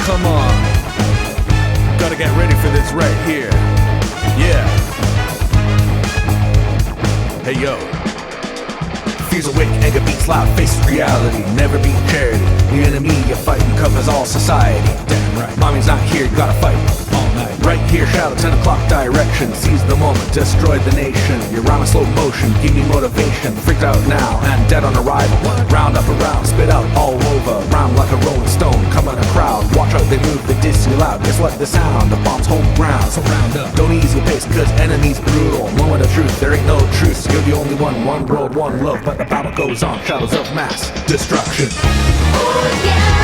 Come on. Gotta get ready for this right here. Yeah. Hey yo. Fears awake, anger beats loud, faces reality. Never be charity. The enemy you're fighting covers all society. Damn right. Mommy's not here, you gotta fight all night. Right here, shadow 10 o'clock direction. Seize the moment, destroy the nation. Your rhyme in slow motion, give me motivation. Freaked out now, and dead on arrival. Round up around, spit out all over. Rhyme like a rolling stone, come in a crowd. Watch out, they move, they diss you loud. Guess what? The sound, the bombs hold ground. So round up, don't ease your pace, cause enemies brutal. Moment of truth, there ain't no truce. You're the only one world, one love. But the battle goes on, shadows of mass destruction. Oh yeah.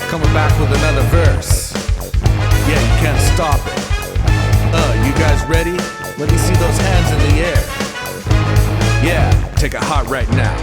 Coming back with another verse. Yeah, you can't stop it. You guys ready? Let me see those hands in the air. Yeah, take it hot right now.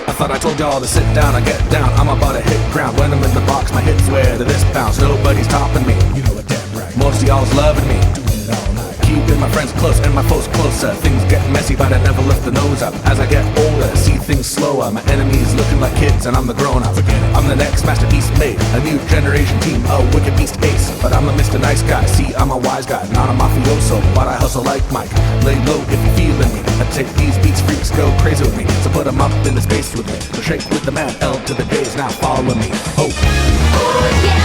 I thought I told y'all to sit down, I get down. I'm about to hit ground. When I'm in the box, my hits wear to this bounce. Nobody's topping me. You know it damn right. Most of y'all's loving me. Doing it all night. Keeping my friends close and my foes closer. Things get messy, but I never lift the nose up. As I get older, see things slower. My enemies looking like kids, and I'm the grown-up. I'm the next masterpiece made. A new generation team, a wicked beast ace. But I'm a Mr. Nice Guy. See, I'm a wise guy, not a mafioso. But I hustle like Mike. Lay low if you're feeling me. I take these beats, freaks go crazy with me. So put them up in the space with me. So shake with the man, L to the days. Now follow me. Oh. Oh yeah.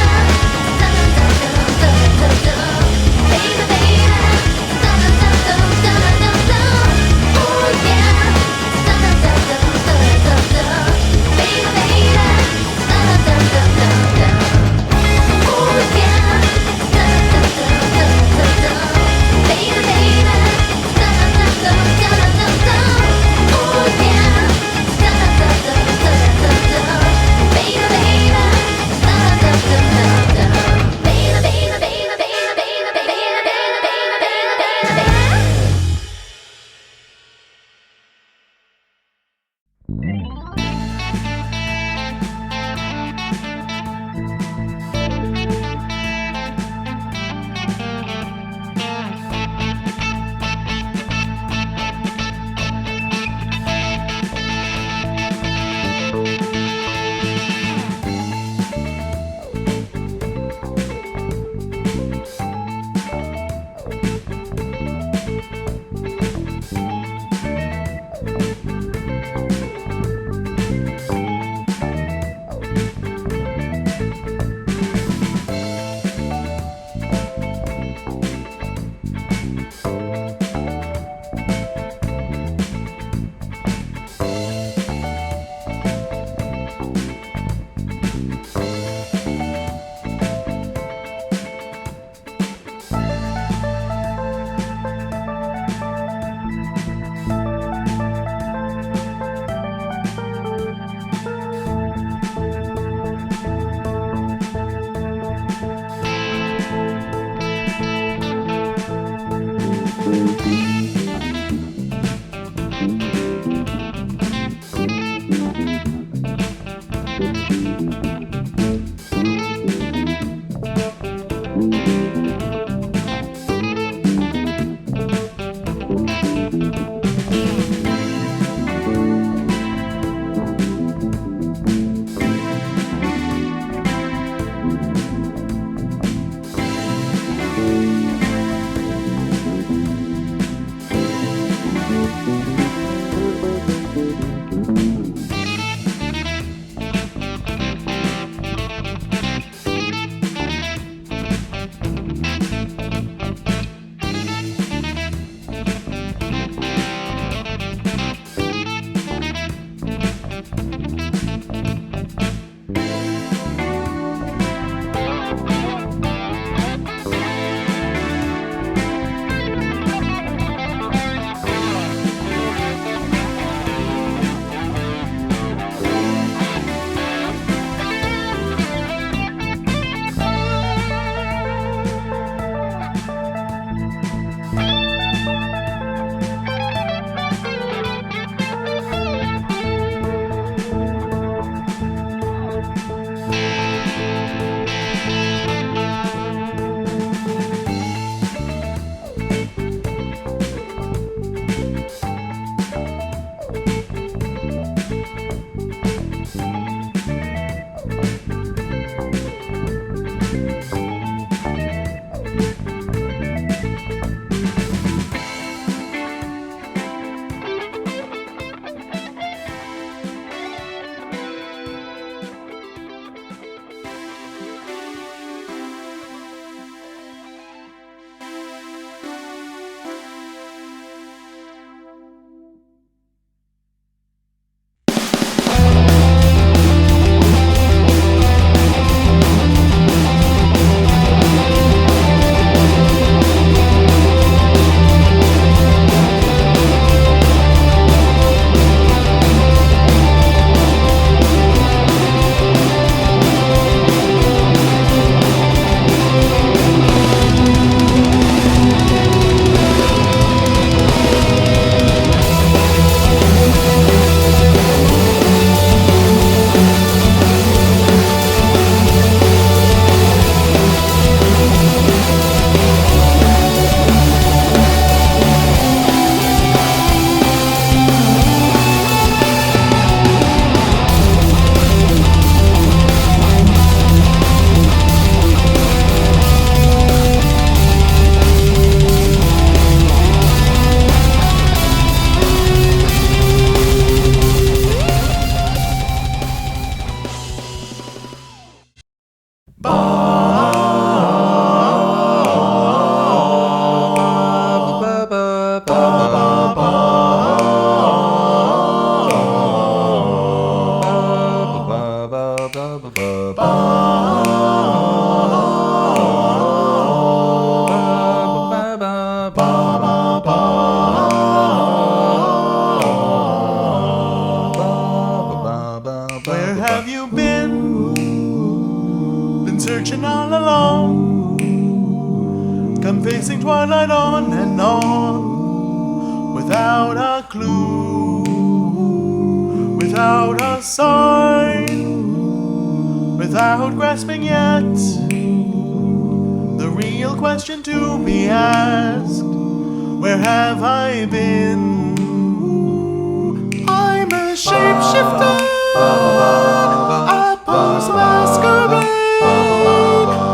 facing twilight on and on, without a clue, without a sign, without grasping yet the real question to be asked: where have I been? I'm a shapeshifter, a post masquerade,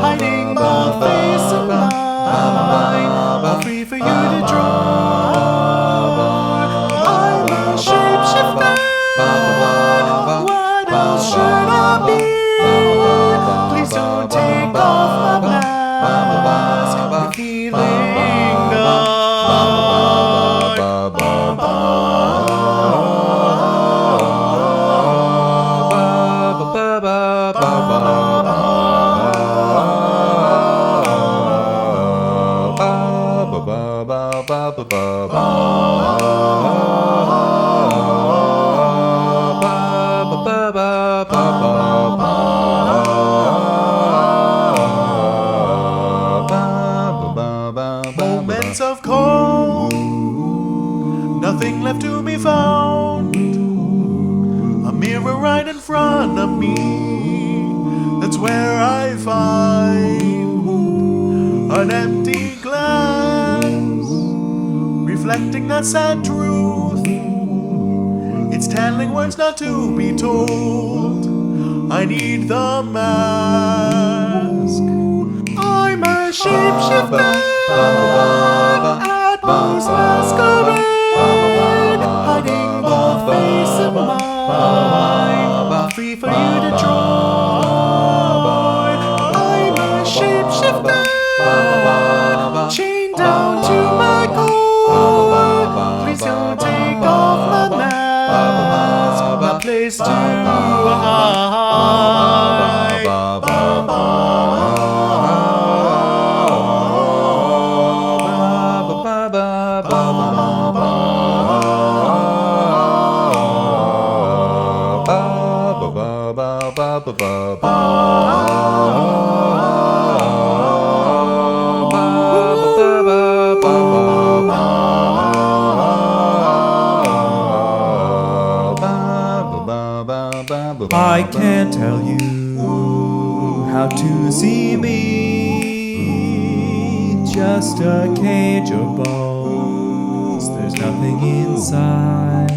hiding the face of mine, all free for you to draw. I'm a shapeshifter, what else should I be? Please don't take off my mask, revealing the moments of cold, nothing left to be found. A mirror right in front of me, that's where I find an empty glass, reflecting that sad truth. It's telling words not to be told. I need the mask. I'm a shapeshifter, at most masquerade, hiding the face of mine, free for you to draw. I'm a shapeshifter, chained down to my core. Please don't take off my mask, my place to hide. I can't tell you how to see me, just a cage of bones, there's nothing inside.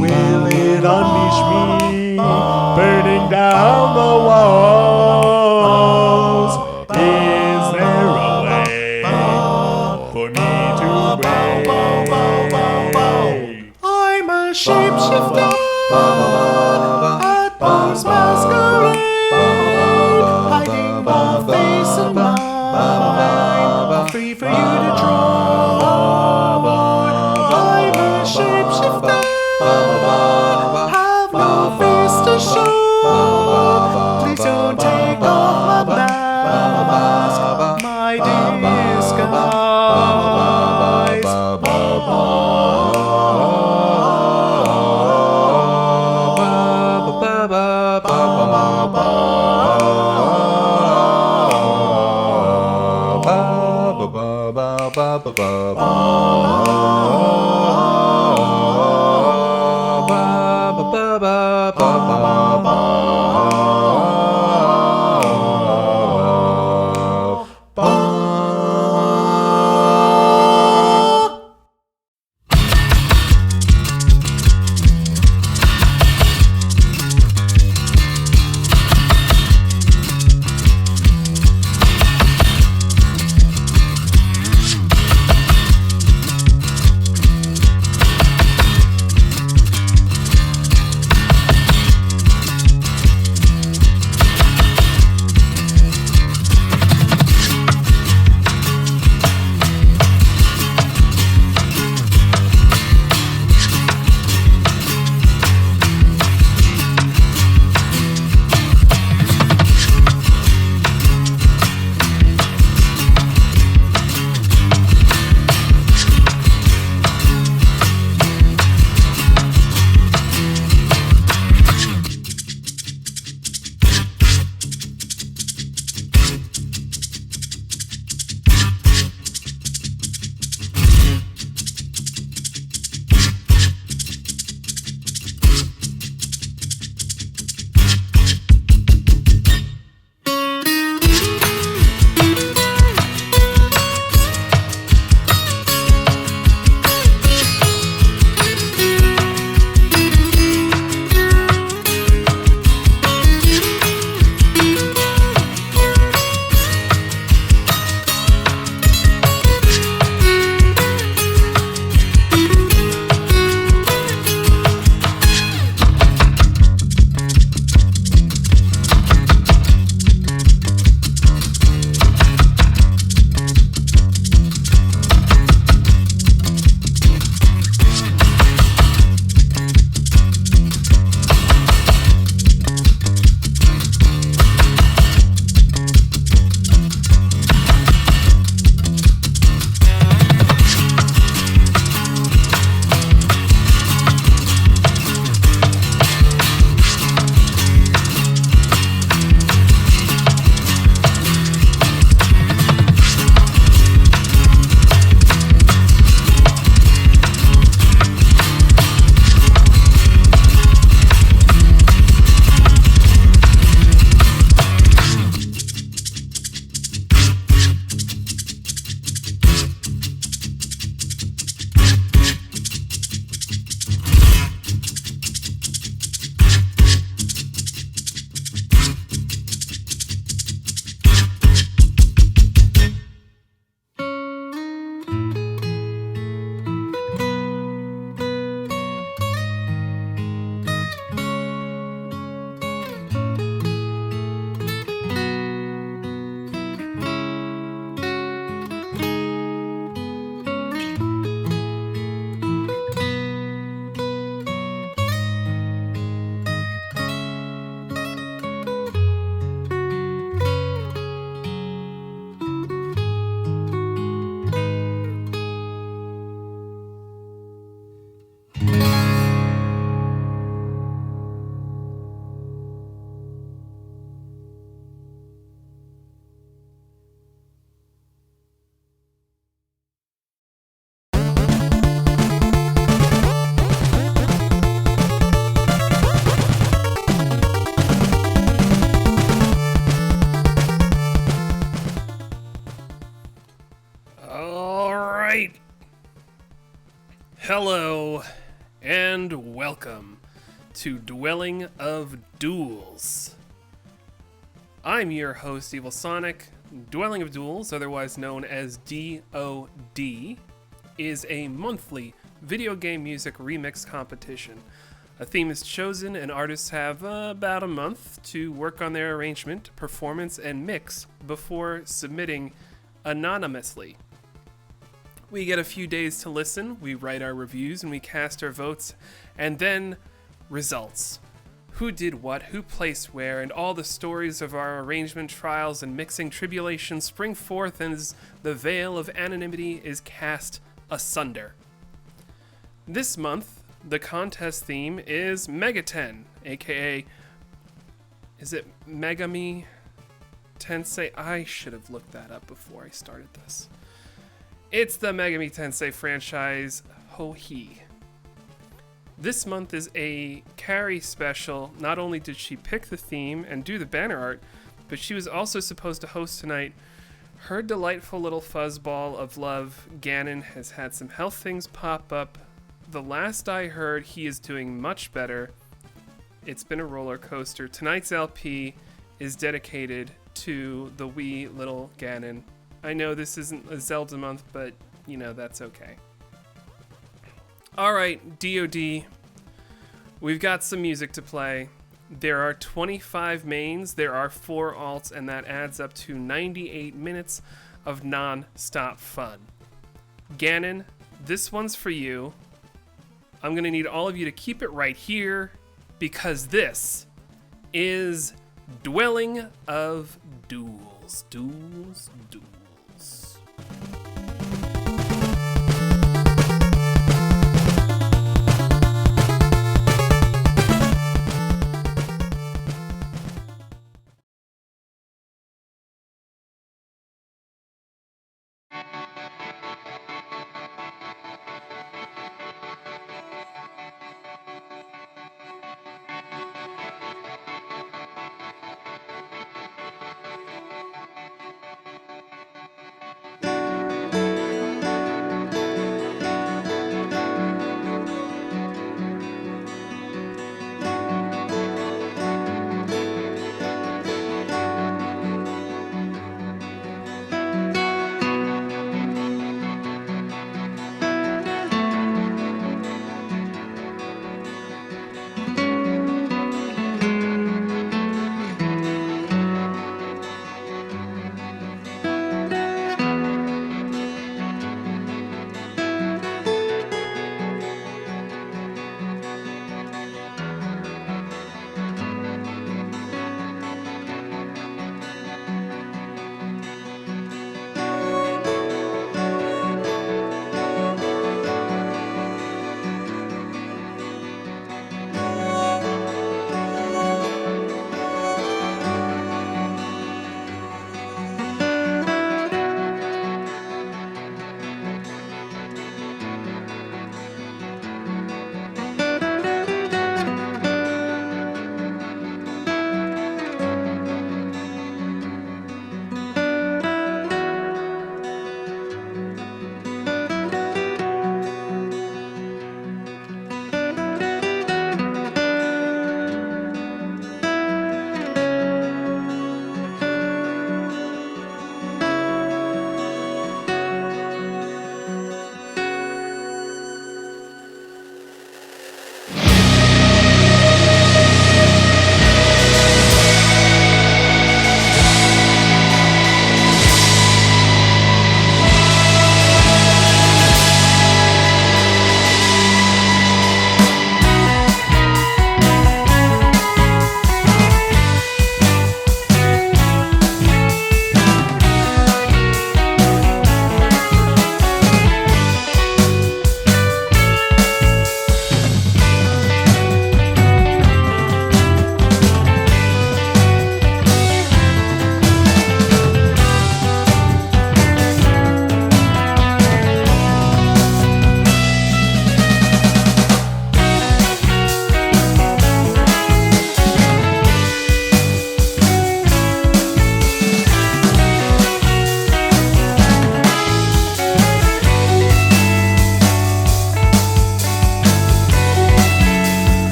Will it unleash me, burning down the walls? Is there a way for me to break? I'm a shapeshifter, at most masquerade, hiding the face of mine, free for you to draw. I'm a shapeshifter, have no face to show. Please don't take off my mask, my disguise. right. Hello and welcome to Dwelling of Duels. I'm your host, Evil Sonic. Dwelling of Duels, otherwise known as DOD, is a monthly video game music remix competition. A theme is chosen and artists have about a month to work on their arrangement, performance, and mix before submitting anonymously. We get a few days to listen, we write our reviews, and we cast our votes, and then results. Who did what, who placed where, and all the stories of our arrangement, trials, and mixing tribulations spring forth as the veil of anonymity is cast asunder. This month, the contest theme is Megaten, aka, is it Megami Tensei? I should have looked that up before I started this. It's the Megami Tensei franchise, Ho-He. This month is a Carrie special. Not only did she pick the theme and do the banner art, but she was also supposed to host tonight. Her delightful little fuzzball of love, Ganon, has had some health things pop up. The last I heard, he is doing much better. It's been a roller coaster. Tonight's LP is dedicated to the wee little Ganon. I know this isn't a Zelda month, but, you know, that's okay. Alright, DOD. We've got some music to play. There are 25 mains, there are 4 alts, and that adds up to 98 minutes of non-stop fun. Ganon, this one's for you. I'm going to need all of you to keep it right here, because this is Dwelling of Duels. Duels.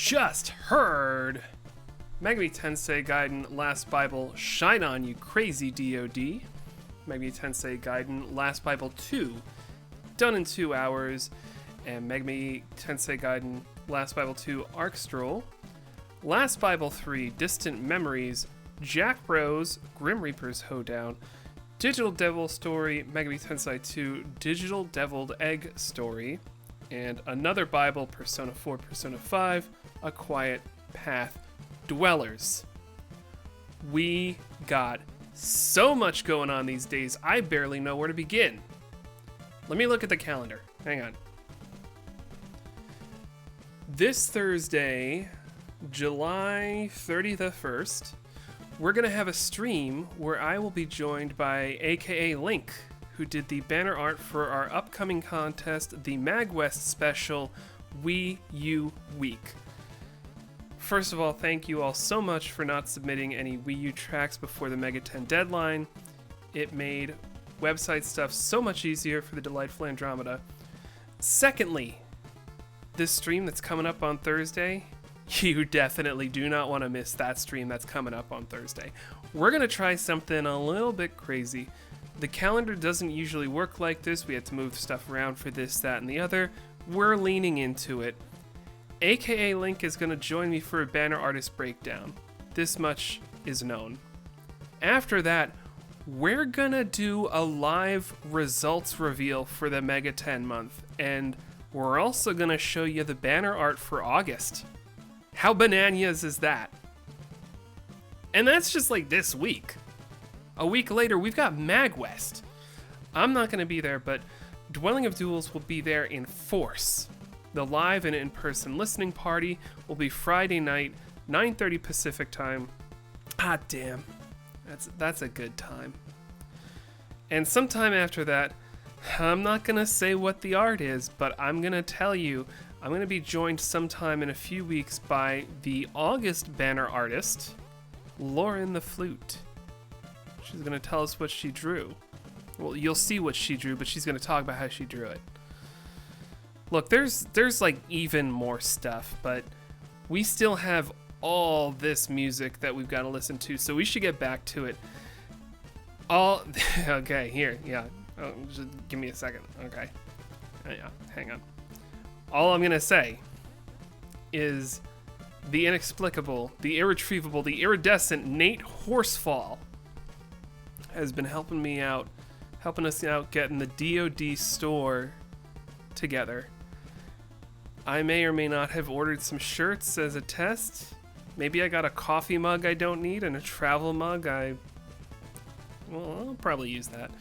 just heard Megami Tensei Gaiden Last Bible Shine On You Crazy DOD, Megami Tensei Gaiden Last Bible 2 done in 2 hours, and Megami Tensei Gaiden Last Bible 2 Arc Stroll, Last Bible 3 Distant Memories, Jack Bros Grim Reaper's Hoedown, Digital Devil Story Megami Tensei 2 Digital Deviled Egg Story, and another Bible Persona 4 Persona 5 A Quiet Path Dwellers. We got so much going on these days, I barely know where to begin. Let me look at the calendar. Hang on. This Thursday, July 31st, we're going to have a stream where I will be joined by AKA Link, who did the banner art for our upcoming contest, the MagWest special Wii U Week. First of all, thank you all so much for not submitting any Wii U tracks before the Megaten deadline. It made website stuff so much easier for the delightful Andromeda. Secondly, this stream that's coming up on Thursday, you definitely do not want to miss that stream that's coming up on Thursday. We're going to try something a little bit crazy. The calendar doesn't usually work like this. We had to move stuff around for this, that, and the other. We're leaning into it. AKA Link is going to join me for a banner artist breakdown. This much is known. After that, we're going to do a live results reveal for the Megaten month, and we're also going to show you the banner art for August. How bananas is that? And that's just like this week. A week later, we've got MagWest. I'm not going to be there, but Dwelling of Duels will be there in force. The live and in-person listening party will be Friday night, 9:30 Pacific time. Ah, damn. That's a good time. And sometime after that, I'm not going to say what the art is, but I'm going to tell you, I'm going to be joined sometime in a few weeks by the August banner artist, Lauren the Flute. She's going to tell us what she drew. Well, you'll see what she drew, but she's going to talk about how she drew it. Look, there's like even more stuff, but we still have all this music that we've got to listen to, so we should get back to it. Okay, here, yeah. Oh, just give me a second. Okay. Yeah, hang on. All I'm gonna say is the inexplicable, the irretrievable, the iridescent Nate Horsefall has been helping us out getting the DoD store together. I may or may not have ordered some shirts as a test. Maybe I got a coffee mug I don't need and a travel mug I'll probably use that.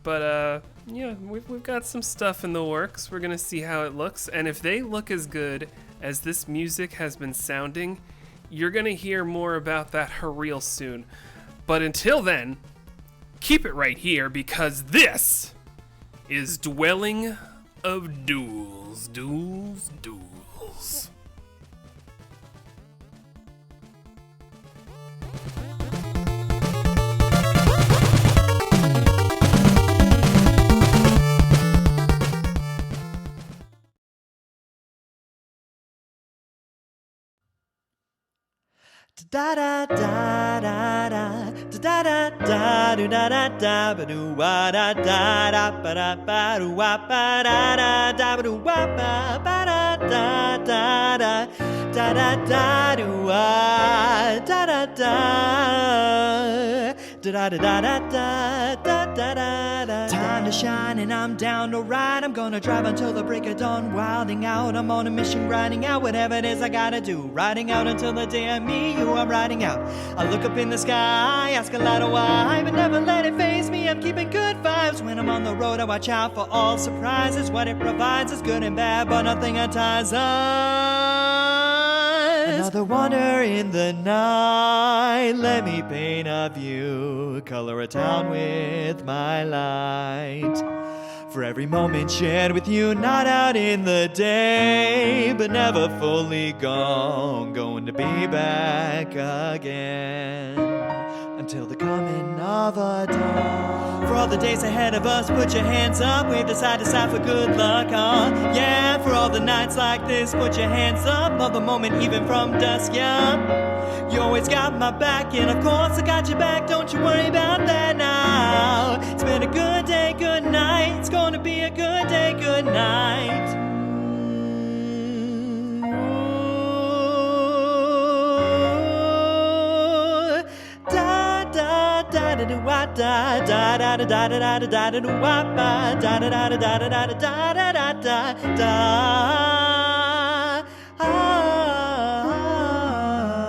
But yeah, we've got some stuff in the works. We're gonna see how it looks, and if they look as good as this music has been sounding, you're gonna hear more about that real soon. But until then, keep it right here, because this is Dwelling of Duels. Duels. Da da da da da da da da do da da da ba do wa da da da ba da ba do wa ba da da da ba do wa ba ba da da da da da da da do wa da da da da da da da da da da. Time to shine and I'm down to ride. I'm gonna drive until the break of dawn, wilding out. I'm on a mission, grinding out whatever it is I gotta do. Riding out until the day I meet you. I'm riding out. I look up in the sky, ask a lot of why, but never let it faze me. I'm keeping good vibes when I'm on the road. I watch out for all surprises. What it provides is good and bad, but nothing ties us. Another wonder in the night. Let me paint a view, color a town with my light. For every moment shared with you, not out in the day, but never fully gone, going to be back again. until the coming of a dawn. For all the days ahead of us, put your hands up, wave to side for good luck, yeah, for all the nights like this, put your hands up, love the moment even from dusk, yeah. You always got my back, and of course I got your back, don't you worry about that now. It's been a good day, good night, it's gonna be a good day, good night. Da da da da da da da da da da da da da da da da da da da.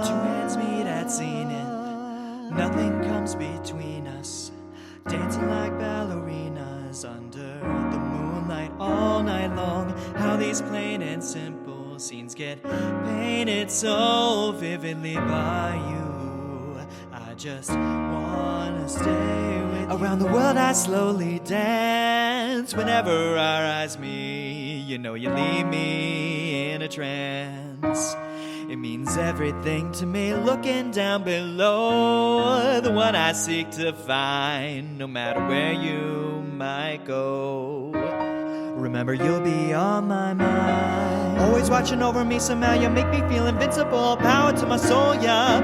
Two hands meet at zenith, nothing comes between us. Dancing like ballerinas under the moonlight all night long. How these plain and simple scenes get painted so vividly by you. I just wanna stay with you. Around the world I slowly dance. Whenever our eyes meet, you know you leave me in a trance. It means everything to me, looking down below, the one I seek to find, no matter where you might go. Remember, you'll be on my mind, always watching over me. Somehow you make me feel invincible, power to my soul, yeah.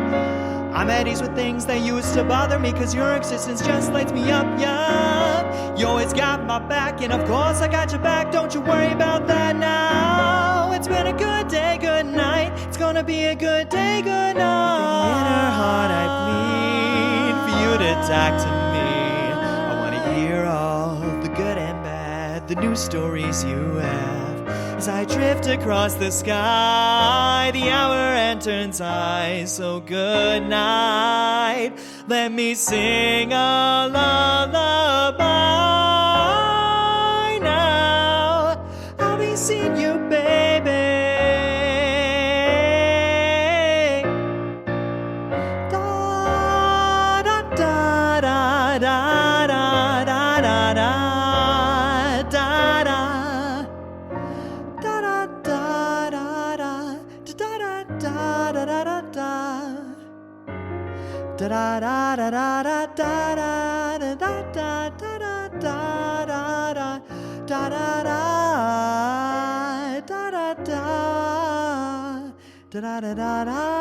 I'm at ease with things that used to bother me, cause your existence just lights me up, yeah. You always got my back, and of course I got your back, don't you worry about that now. It's been a good day, good night, it's gonna be a good day, good night. In her heart I plead for you to talk to me. I wanna hear all the good and bad, the new stories you have. As I drift across the sky, the hour and turns high. So good night, let me sing a lullaby now. I'll be seeing you, baby. Da da da da da da da da da da da. Da da da da da da da da da da da da da da da da da da da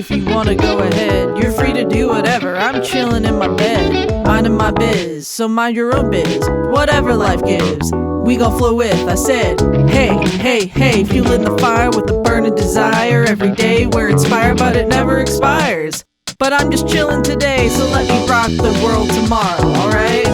if you wanna go ahead. You're free to do whatever, I'm chilling in my bed, minding my biz, so mind your own biz. Whatever life gives, we gon' flow with. I said, hey, hey, hey, fueling the fire with a burning desire. Every day we're inspired, but it never expires. But I'm just chilling today, so let me rock the world tomorrow, alright?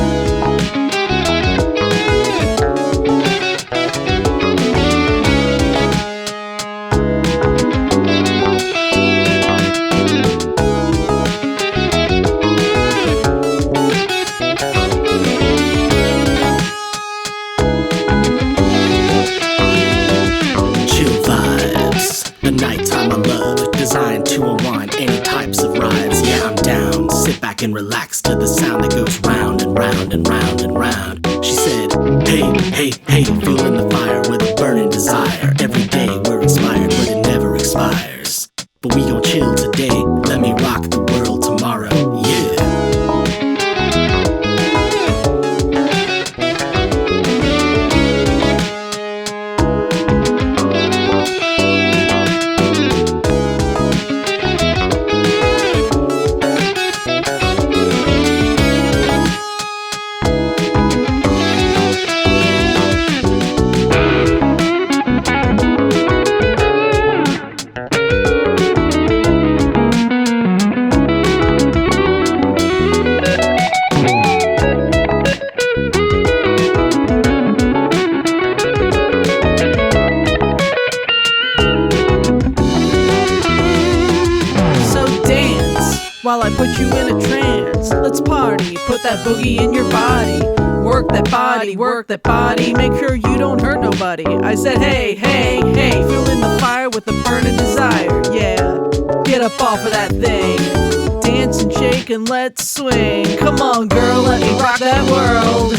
Chill vibes, the nighttime I love, designed to unwind any types of rides. Yeah, I'm down, sit back and relax to the sound that goes round and round and round and round. She said, hey, hey, hey, fueling the fire with a burning desire. Every day we're inspired, but it never expires. But we gon' chill today, let me rock the world tomorrow, yeah. While I put you in a trance, let's party, put that boogie in your body. Work that body, make sure you don't hurt nobody. I said, hey, hey, hey, fueling the fire with a burning desire, yeah. Get up off of that thing, dance and shake and let's swing. Come on girl, let me rock that world.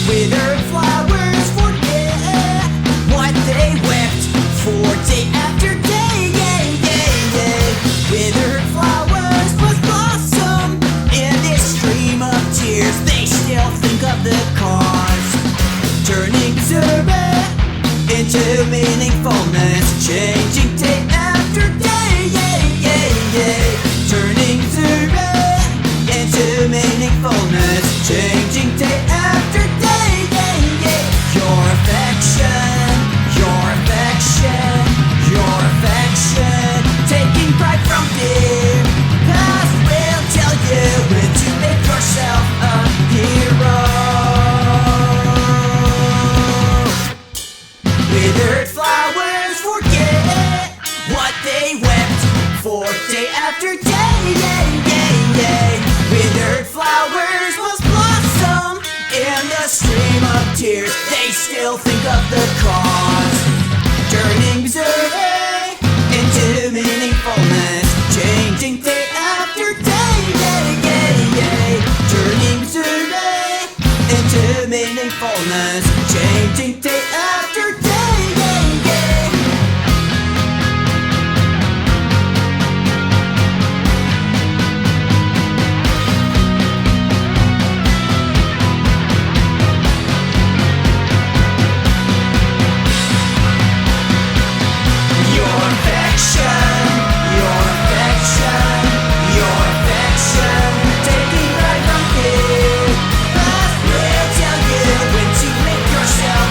Withered flowers forget what they wept for day after day. Withered flowers must blossom in this stream of tears. They still think of the cause, turning misery into meaningfulness, changing day after day. Turning misery into meaningfulness, changing day after day. Your affection, your affection, your affection, taking pride from fear. Past will tell you when to make yourself a hero. Withered flowers forget what they wept for day after day. Withered flowers must blossom in the stream of tears. They still think of the cause, turning misery into meaningfulness, changing day after day. Turning misery into meaningfulness, changing day after day. Taking pride from fear. Past will tell you when to make yourself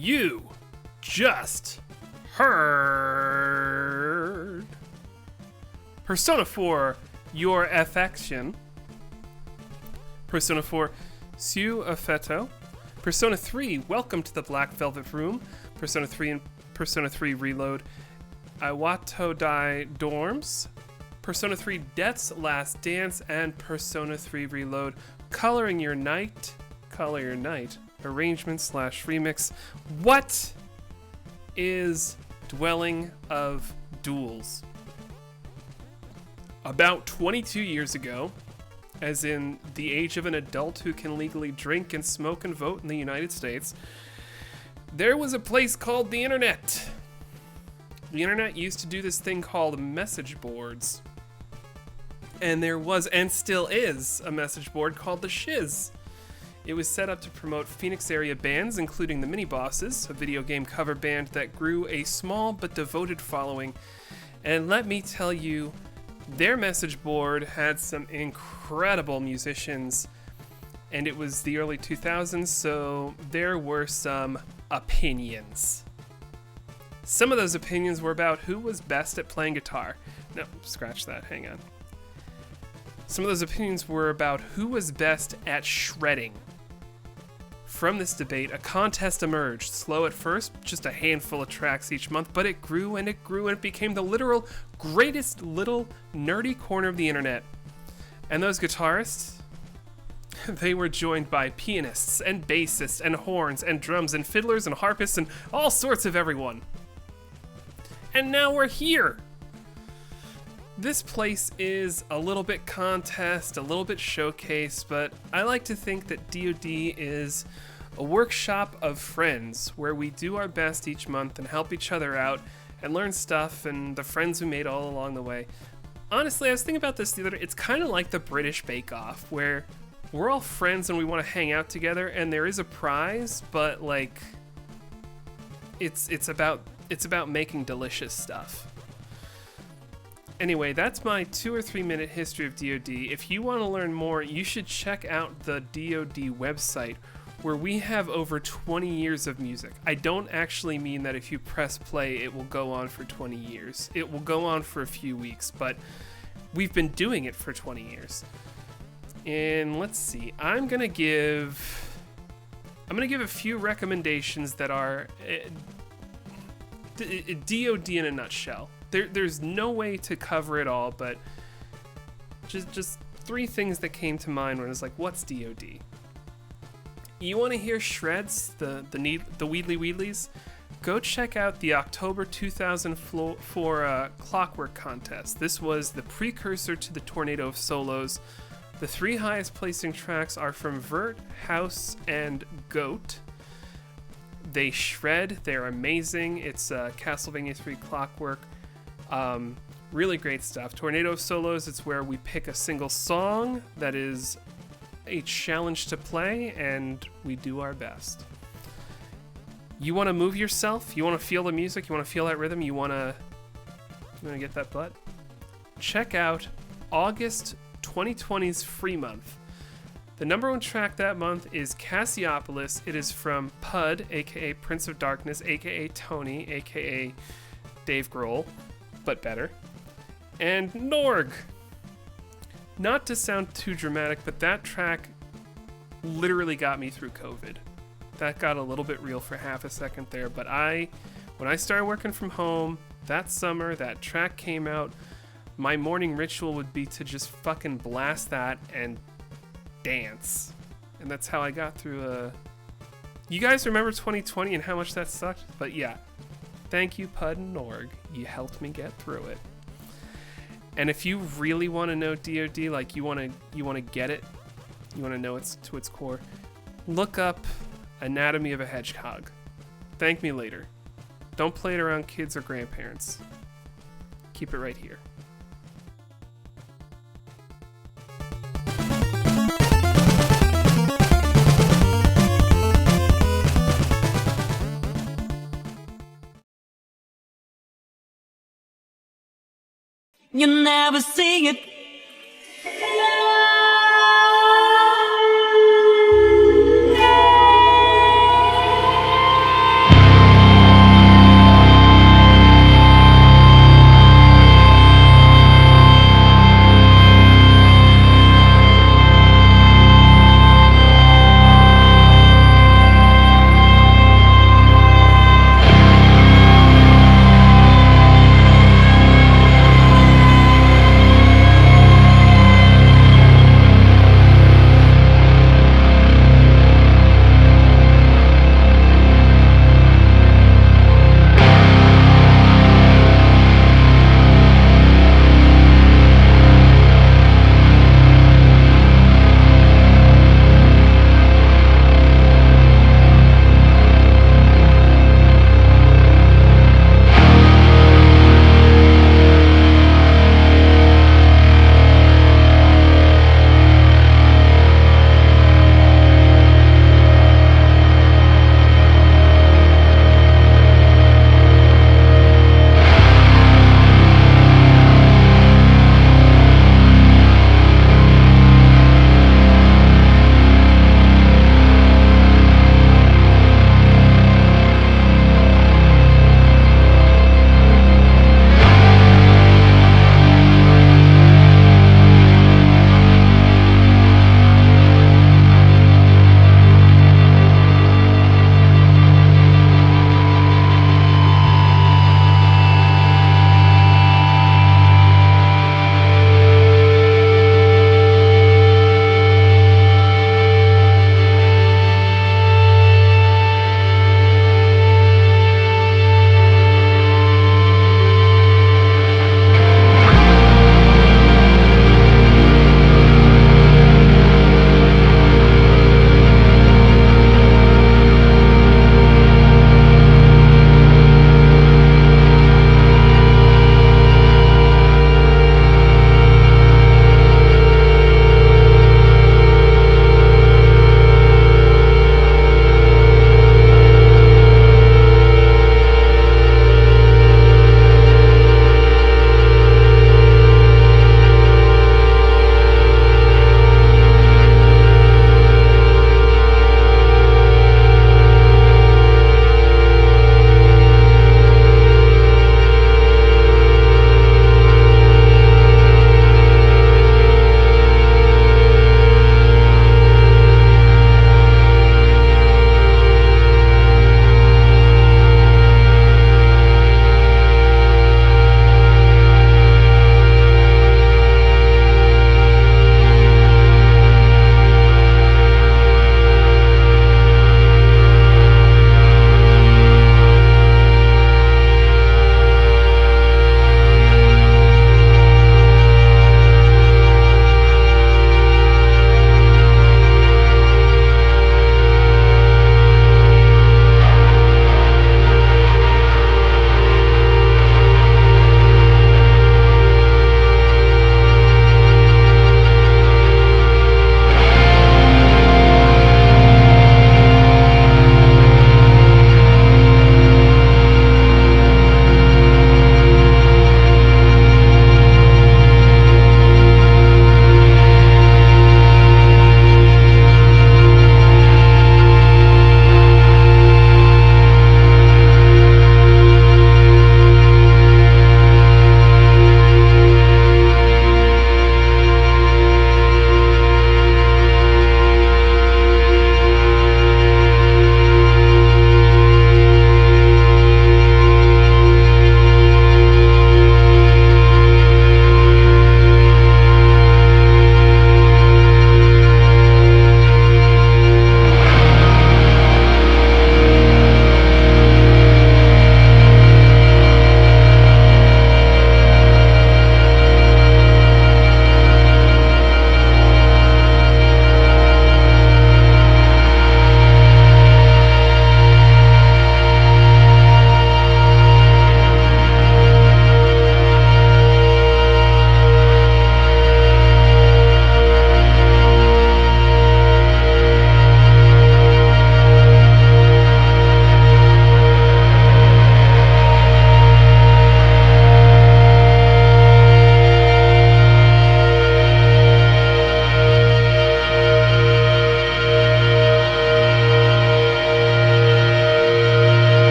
You just heard Persona 4 Your Affection, Persona 4 Su Affetto, Persona 3 Welcome to the Black Velvet Room, Persona 3 and Persona 3 Reload Iwato Dai Dorms, Persona 3 Death's Last Dance, and Persona 3 Reload Color Your Night. arrangement / remix. What is Dwelling of Duels? About 22 years ago, as in the age of an adult who can legally drink and smoke and vote in the United States, there was a place called the internet. The internet used to do this thing called message boards. And there was, and still is, a message board called the Shiz. It was set up to promote Phoenix area bands, including the Mini Bosses, a video game cover band that grew a small but devoted following. And let me tell you, their message board had some incredible musicians, and it was the early 2000s, so there were some opinions. Some of those opinions were about who was best at playing guitar. No, scratch that, hang on. Some of those opinions were about who was best at shredding. From this debate, a contest emerged. Slow at first, just a handful of tracks each month, but it grew and it grew and it became the literal greatest little nerdy corner of the internet. And those guitarists, they were joined by pianists and bassists and horns and drums and fiddlers and harpists and all sorts of everyone. And now we're here. This place is a little bit contest, a little bit showcase, but I like to think that DoD is a workshop of friends where we do our best each month and help each other out and learn stuff and the friends we made all along the way. Honestly, I was thinking about this the other day. It's kind of like the British Bake Off, where we're all friends and we want to hang out together, and there is a prize, but like it's about making delicious stuff. Anyway, that's my 2 or 3 minute history of DoD. If you want to learn more, you should check out the DoD website, where we have over 20 years of music. I don't actually mean that if you press play, it will go on for 20 years. It will go on for a few weeks, but we've been doing it for 20 years. And let's see, I'm gonna give a few recommendations that are DoD in a nutshell. There's no way to cover it all, but just 3 things that came to mind when I was like, what's DoD? You want to hear shreds, the Wheedly Wheedlies? Go check out the October 2004 Clockwork Contest. This was the precursor to the Tornado of Solos. The 3 highest placing tracks are from Vert, House, and Goat. They shred, they're amazing. It's Castlevania 3 Clockwork. Really great stuff. Tornado of Solos, it's where we pick a single song that is a challenge to play, and we do our best. You want to move yourself? You want to feel the music? You want to feel that rhythm? You want to get that butt? Check out August 2020's Free Month. The number 1 track that month is Cassiopolis. It is from Pud, aka Prince of Darkness, aka Tony, aka Dave Grohl, but better, and Norg. Not to sound too dramatic, but that track literally got me through COVID. That got a little bit real for half a second there, but when I started working from home that summer, that track came out, my morning ritual would be to just fucking blast that and dance. And that's how I got through You guys remember 2020 and how much that sucked? But yeah, thank you, Pud and Norg. You helped me get through it. And if you really want to know DoD, like you want to get it, you want to know it to its core, look up Anatomy of a Hedgehog. Thank me later. Don't play it around kids or grandparents. Keep it right here. You never see it.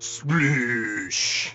Splish.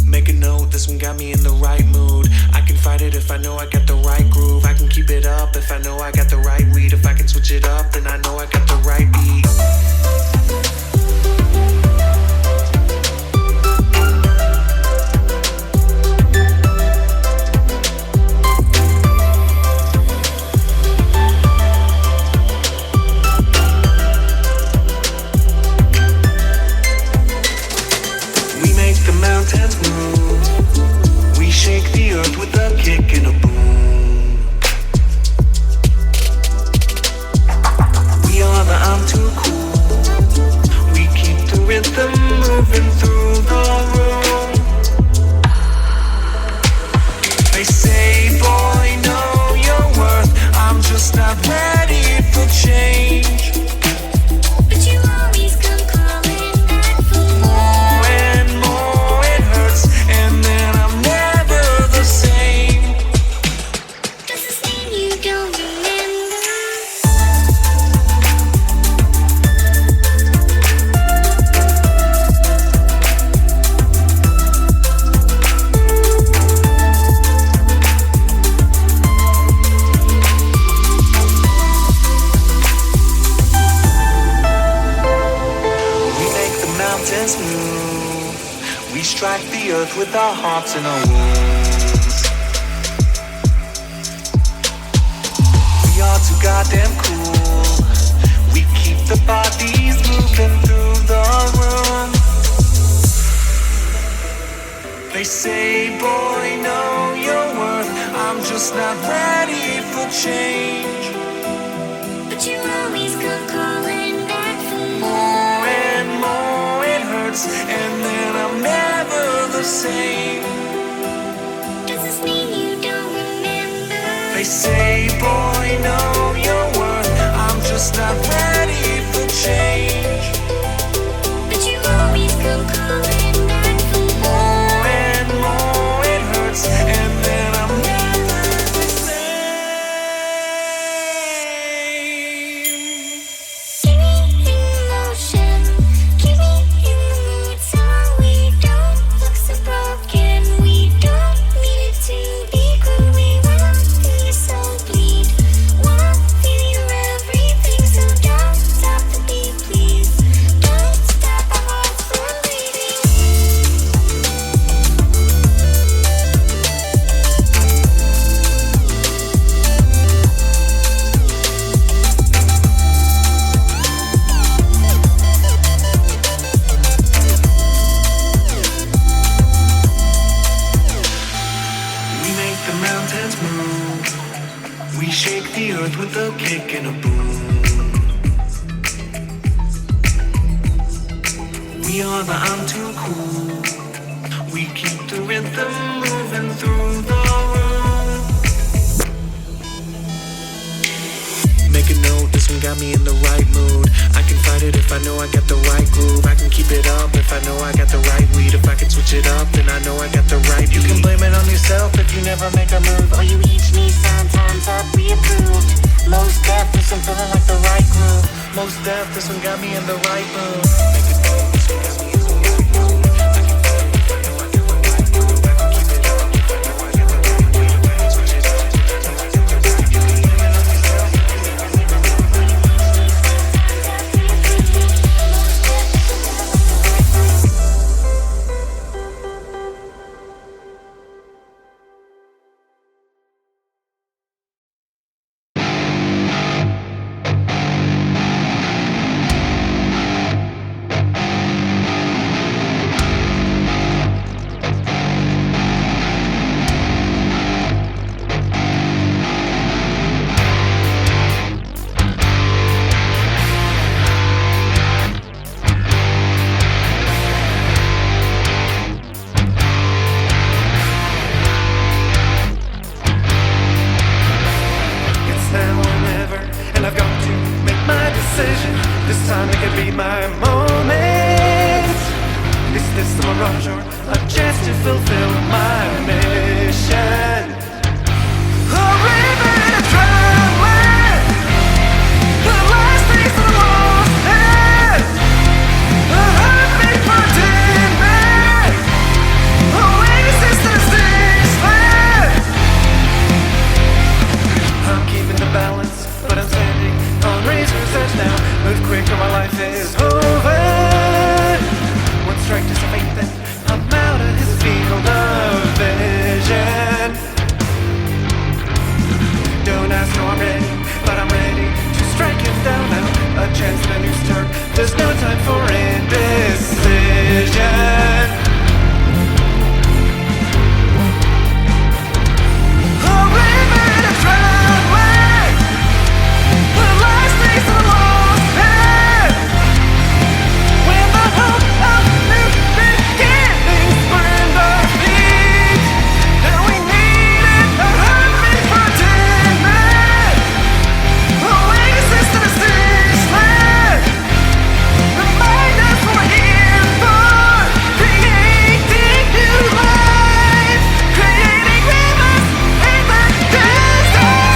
Make a note, this one got me in the right mood. I can fight it if I know I got the right groove. I can keep it up if I know I got the right weed. If I can switch it up, then I know I got the right beat. We make the mountains move. We shake the earth with a kick and a boom. We are the I'm too cool. We keep the rhythm moving through the room. They say, boy, know your worth. I'm just not ready for change. But you always come calling back for More and more it hurts, and then I'm never the same. Does this mean you don't remember? We make the mountains move. We strike the earth with our hearts and our wounds. We are too goddamn cool. We keep the bodies moving through the room. They say, boy, know your worth. I'm just not ready for change. But you always come calling hurts, and then I'm never the same. Does this mean you don't remember? They say, boy, know your worth. I'm just not ready for change. But you always come calling back for more. More and more it hurts, and then I'm never the same. Keep me in motion, keep me in the mood, so we don't look so broken. We don't need it to be cruel. We wanna feel your soul bleed, wanna feel your everything. So don't stop the beat, please. Don't stop our hearts from beating. We make the mountains move. We shake the earth with a kick and a boom. We are the I'm too cool. We keep the rhythm moving through the room. Make a note, this one got me in the right mood. I can fight it if I know I got the right groove. I can keep it up if I know I got the right weed. If I can switch it up, then I know I got the right beat. You can blame it on yourself if you never make a move. Or you each need sometimes up reapproved. Most deaf, this one feeling like the right groove. Most deaf, this one got me in the right mood. Make a note, this one got me in the right mood. I can fight it if I know I got the right groove. I can keep it up if I know I got the right weed. If I can switch it up, then I know I got the right beat. You can blame it on yourself if you never make a move. Or you each need sometimes up reapproved. Most deaf, this one got me in the right mood. It's now or never, and I've got to make my decision. This time it could be my moment. Is this the mirage or a chance to fulfill my mission? A river to drown with, the last piece of the lost head, a heartbeat for a dim man, oasis to the stage land. I'm keeping the balance, but I'm standing on razor's edge now. Move quick or my life is over. One strike to fate, then I'm out of his field of vision. Don't ask how I'm ready, but I'm ready to strike him down now. A chance at a new start, there's no time for indecision. A river to drown with, the last piece of the lost head. When the hope of new beginnings burned our feet, now we needed a heartbeat for a dim man, oasis to the stage land. Remind us what we're here for, creating new life, creating rivers in the desert.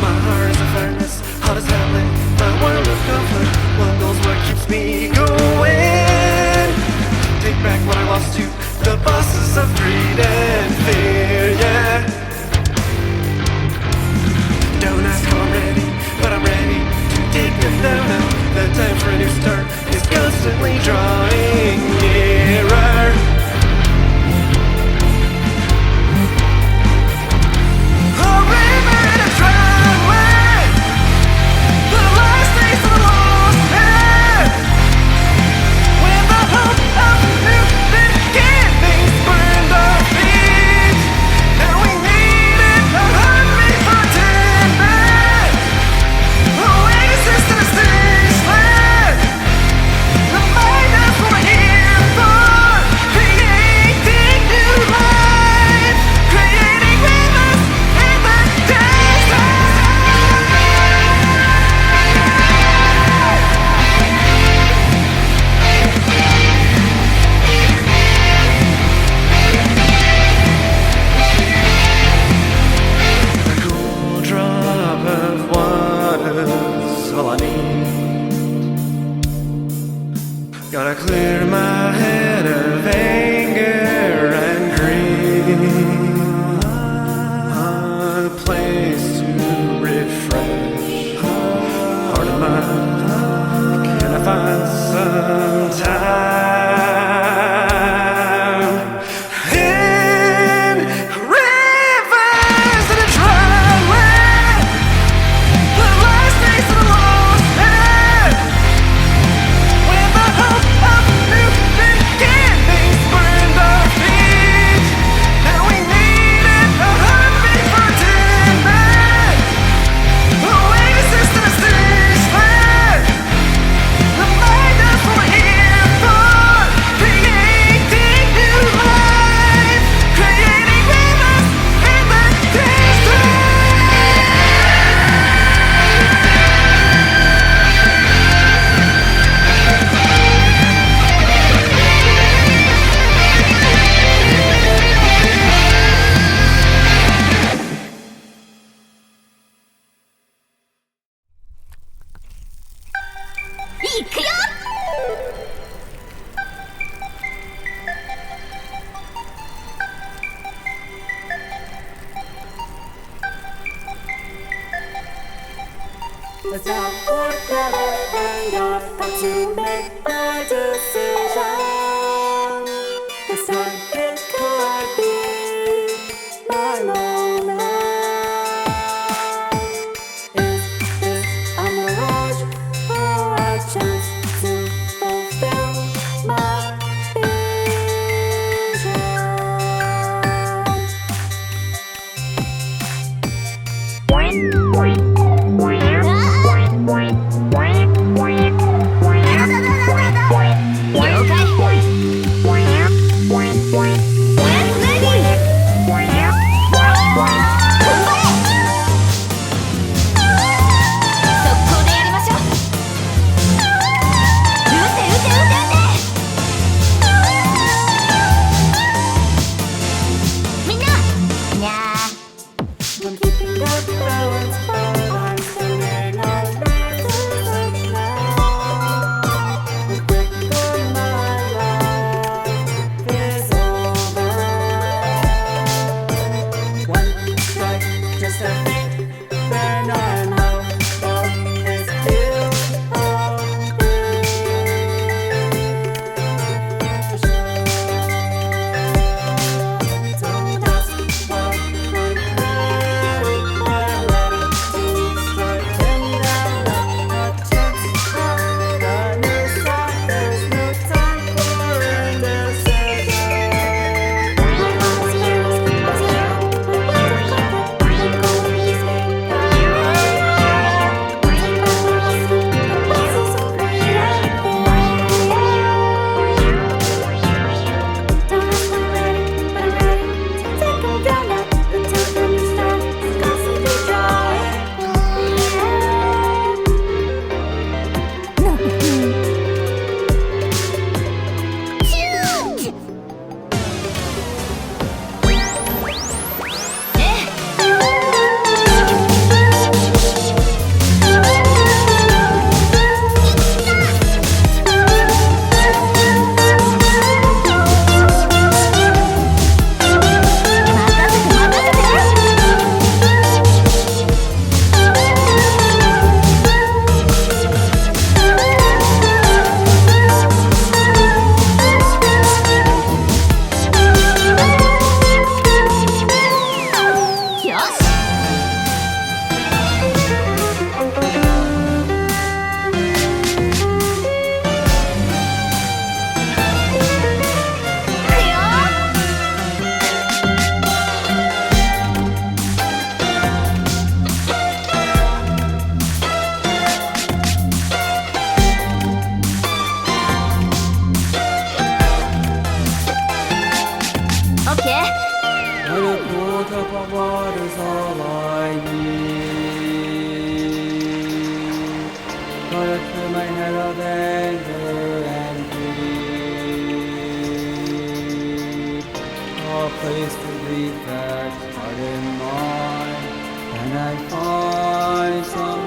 My heart is a furnace, hot as hell in my world of comfort. One goal's what keeps me going. Take back what I lost to the bosses of greed and fear, yeah. Don't ask how I'm ready, but I'm ready to take them down now. The time for a new start is constantly drawing nearer. いくよ。Let's not forget it when you're about to make a decision. This time it could be my moment. Is this a mirage or a chance to fulfill my vision? I'm keeping that balance, but I'm standing on reasons now. The break of my life is over. One strike, just a think, then I'm out of this field of vision. Don't ask what I'm ready, I'm ready to strike him down. Not a chance, not a new start. There's no time for indecision. My heart's fierce, I'm scared, I'm going easy. Take over us, the process of creating. Don't ask when I'm ready, but I'm ready to take 'em down now. The time for me start is constantly drawing. Shoot! Yes! Okay. But a quart of water's all I need. Gotta clear my head of anger and greed. A place to leave that heart in mine, and I find some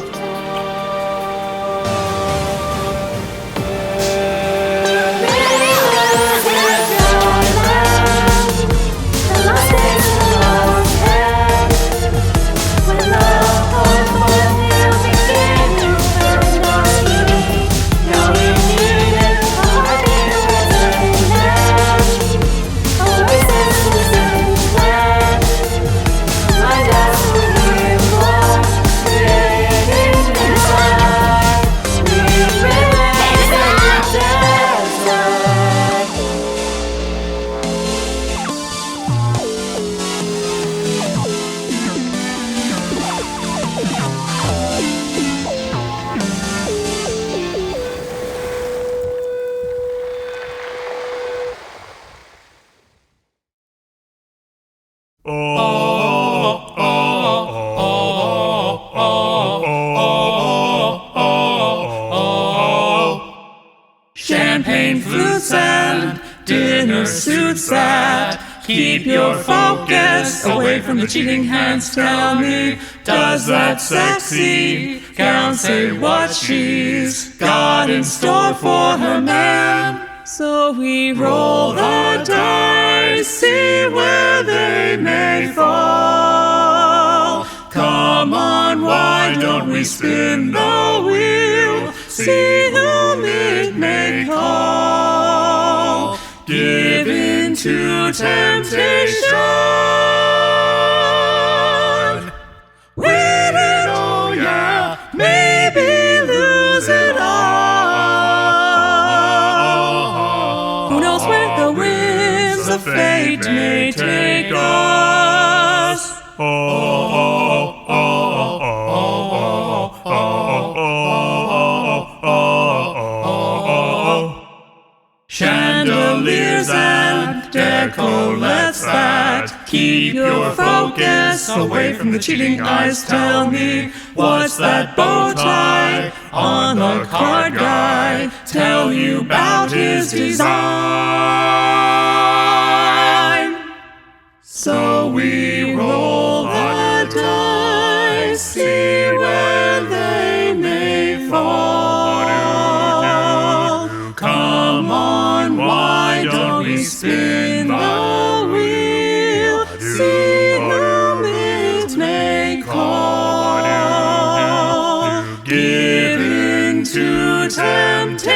Champagne flutes and dinner suits that Keep your focus away from the cheating hands. Tell me, does that sexy gown say what she's got in store for her man? So we roll the dice, see where they may fall. Come on, why don't we spin the wheel? See whom it may call. Give in to temptation. Win it, oh yeah, maybe lose it all. Who knows where the winds of fate may take us? Chandeliers and decollettes that keep your focus away from the cheating eyes. Tell me, what's that bow tie on the card guy tell you about his design? So we roll the dice, see where they may fall. Come on, why don't we spin the wheel? See whom it may call. Give in to temptation.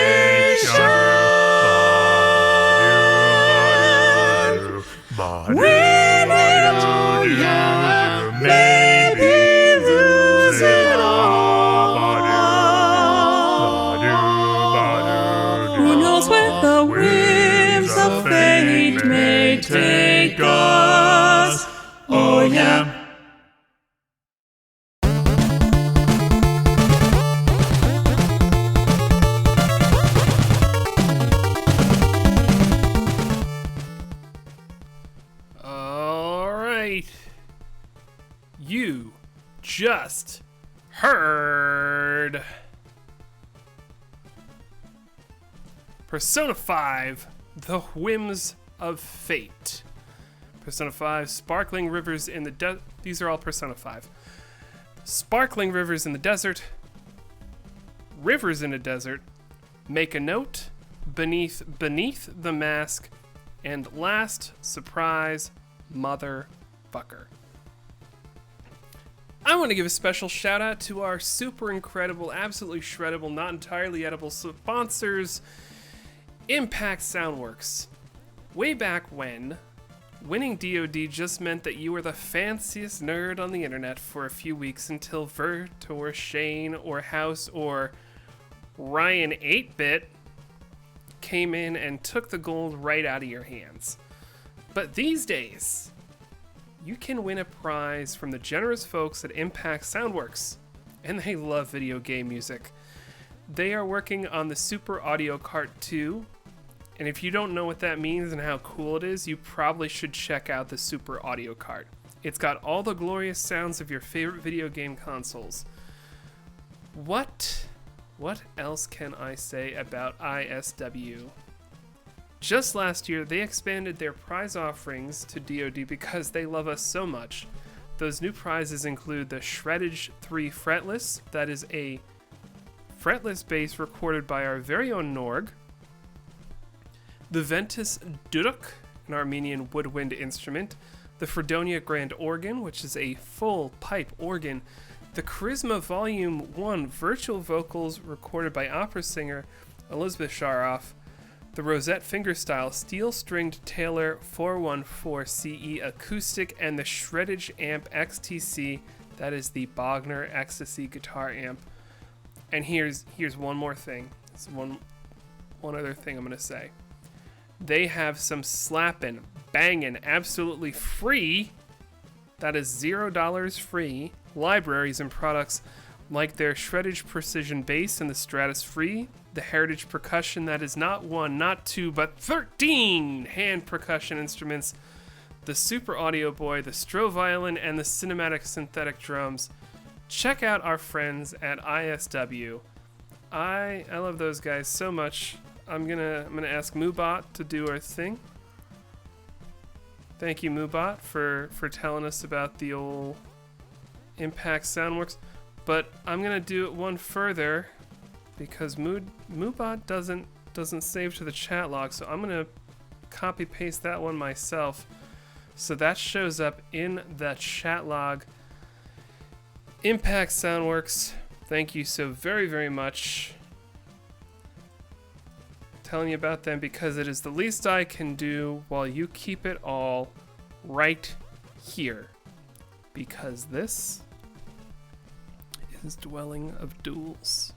Win it, oh yeah, maybe lose it all. Who knows where the winds of fate may take us? Oh yeah. All right. You just heard Persona 5, The Whims of Fate. Persona 5, Sparkling Rivers in the Desert. These are all Persona 5. Sparkling Rivers in the Desert, Rivers in a Desert, Make a Note, Beneath the Mask, and last, surprise, motherfucker. I want to give a special shout out to our super incredible, absolutely shreddable, not entirely edible sponsors, Impact Soundworks. Way back when, winning DoD just meant that you were the fanciest nerd on the internet for a few weeks until Vert or Shane or House or Ryan 8-Bit came in and took the gold right out of your hands. But these days, you can win a prize from the generous folks at Impact Soundworks, and they love video game music. They are working on the Super Audio Cart 2, and if you don't know what that means and how cool it is, you probably should check out the Super Audio Cart. It's got all the glorious sounds of your favorite video game consoles. What else can I say about ISW? Just last year, they expanded their prize offerings to DoD because they love us so much. Those new prizes include the Shreddage 3 Fretless, that is a fretless bass recorded by our very own Norg, the Ventus Duduk, an Armenian woodwind instrument, the Fredonia Grand Organ, which is a full pipe organ, the Charisma Volume 1 virtual vocals recorded by opera singer Elizabeth Sharoff, the Rosette Fingerstyle steel-stringed Taylor 414CE acoustic, and the Shreddage Amp XTC, that is the Bogner Ecstasy guitar amp. And here's one more thing. It's one other thing I'm going to say. They have some slappin', bangin', absolutely free, that is $0 free, libraries and products like their Shreddage Precision Bass and the Stratus Free, the Heritage Percussion, that is not 1, not 2, but 13 hand percussion instruments, the Super Audio Boy, the Stro Violin, and the Cinematic Synthetic Drums. Check out our friends at ISW. I love those guys so much. I'm gonna ask Moobot to do our thing. Thank you, Moobot, for telling us about the old Impact Soundworks. But I'm gonna do it one further because Moobot doesn't save to the chat log, so I'm gonna copy paste that one myself. So that shows up in the chat log. Impact Soundworks, thank you so very, very much. Telling you about them because it is the least I can do while you keep it all right here. Because this is Dwelling of Duels.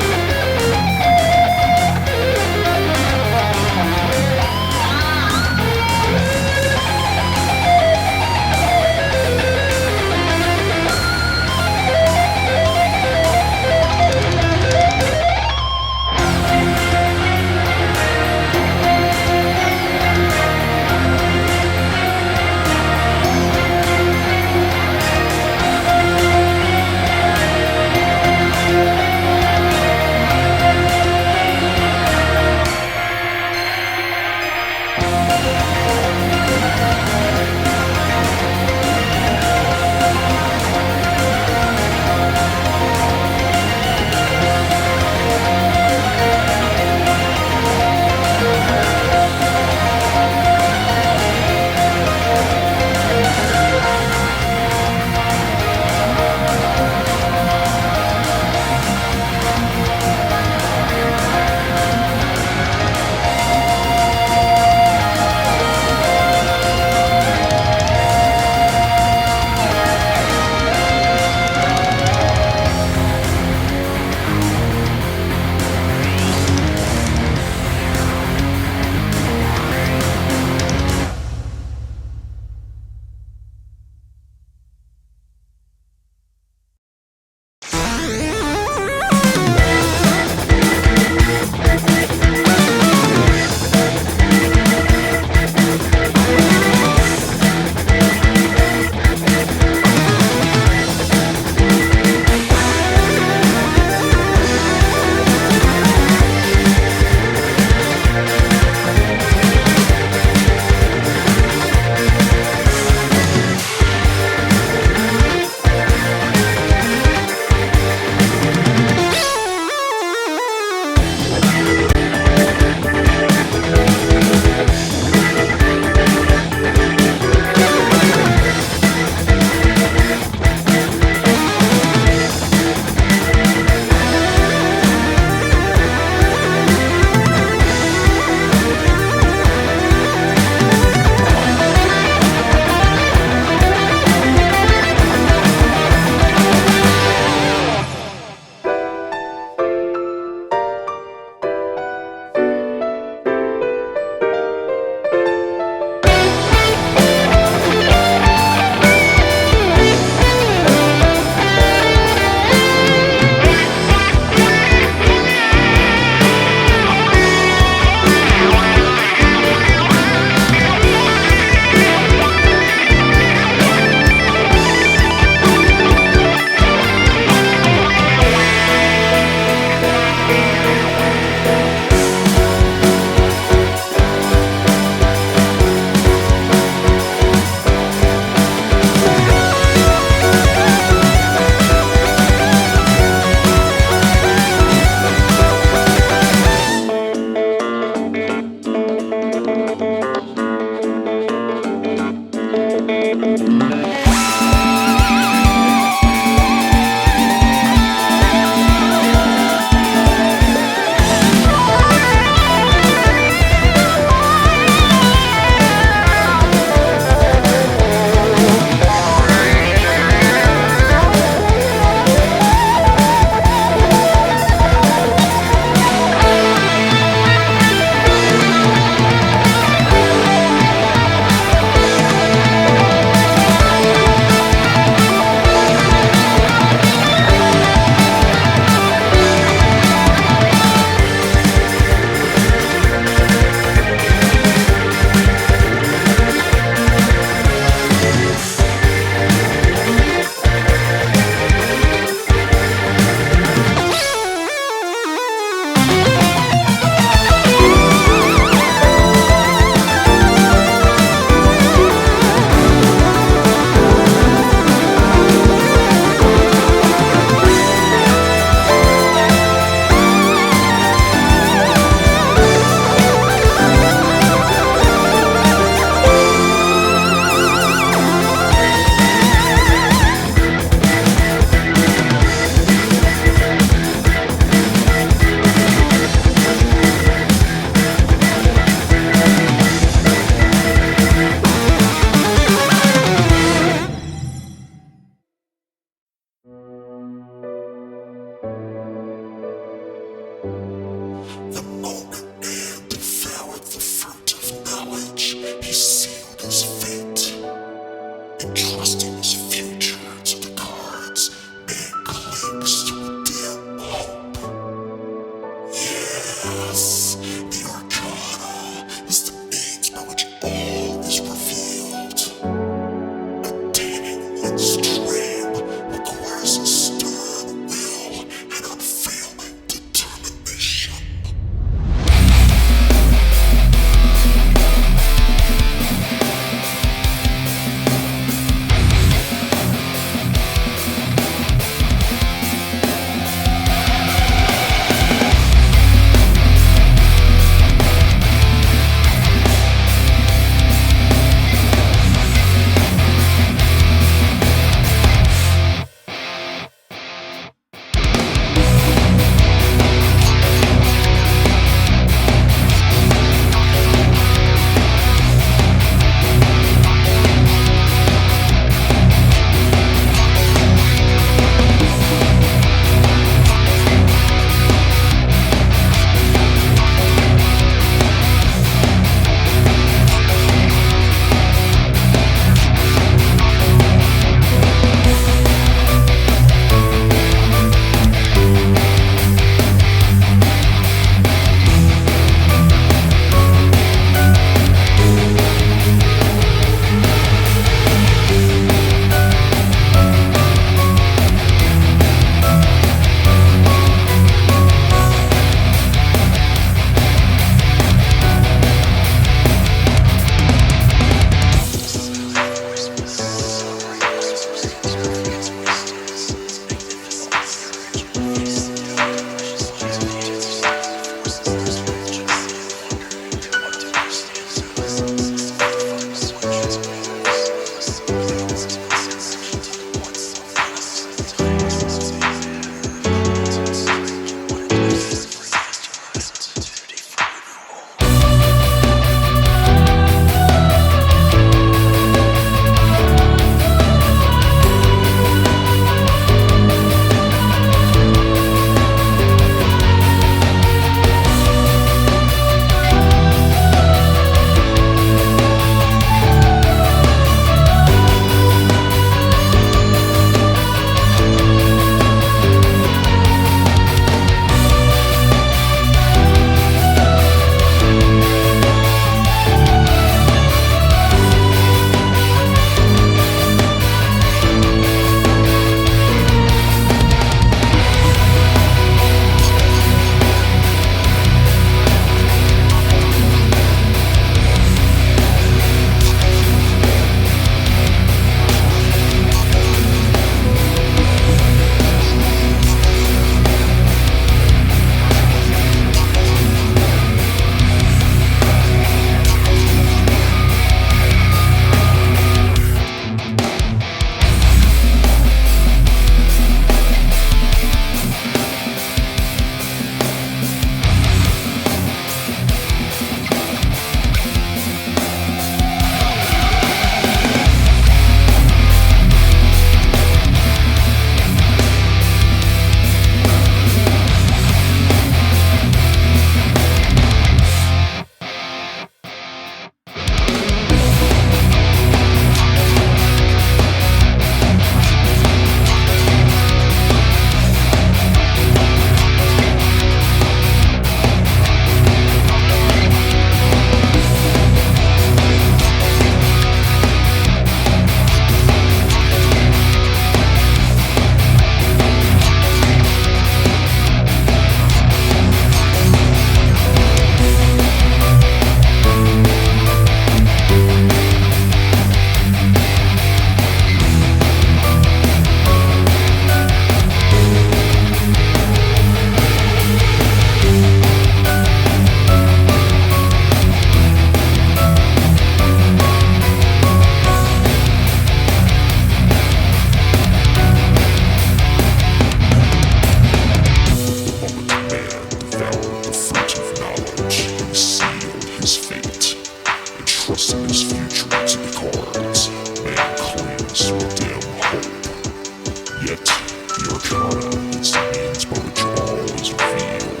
arcana, it speeds, but which all is revealed.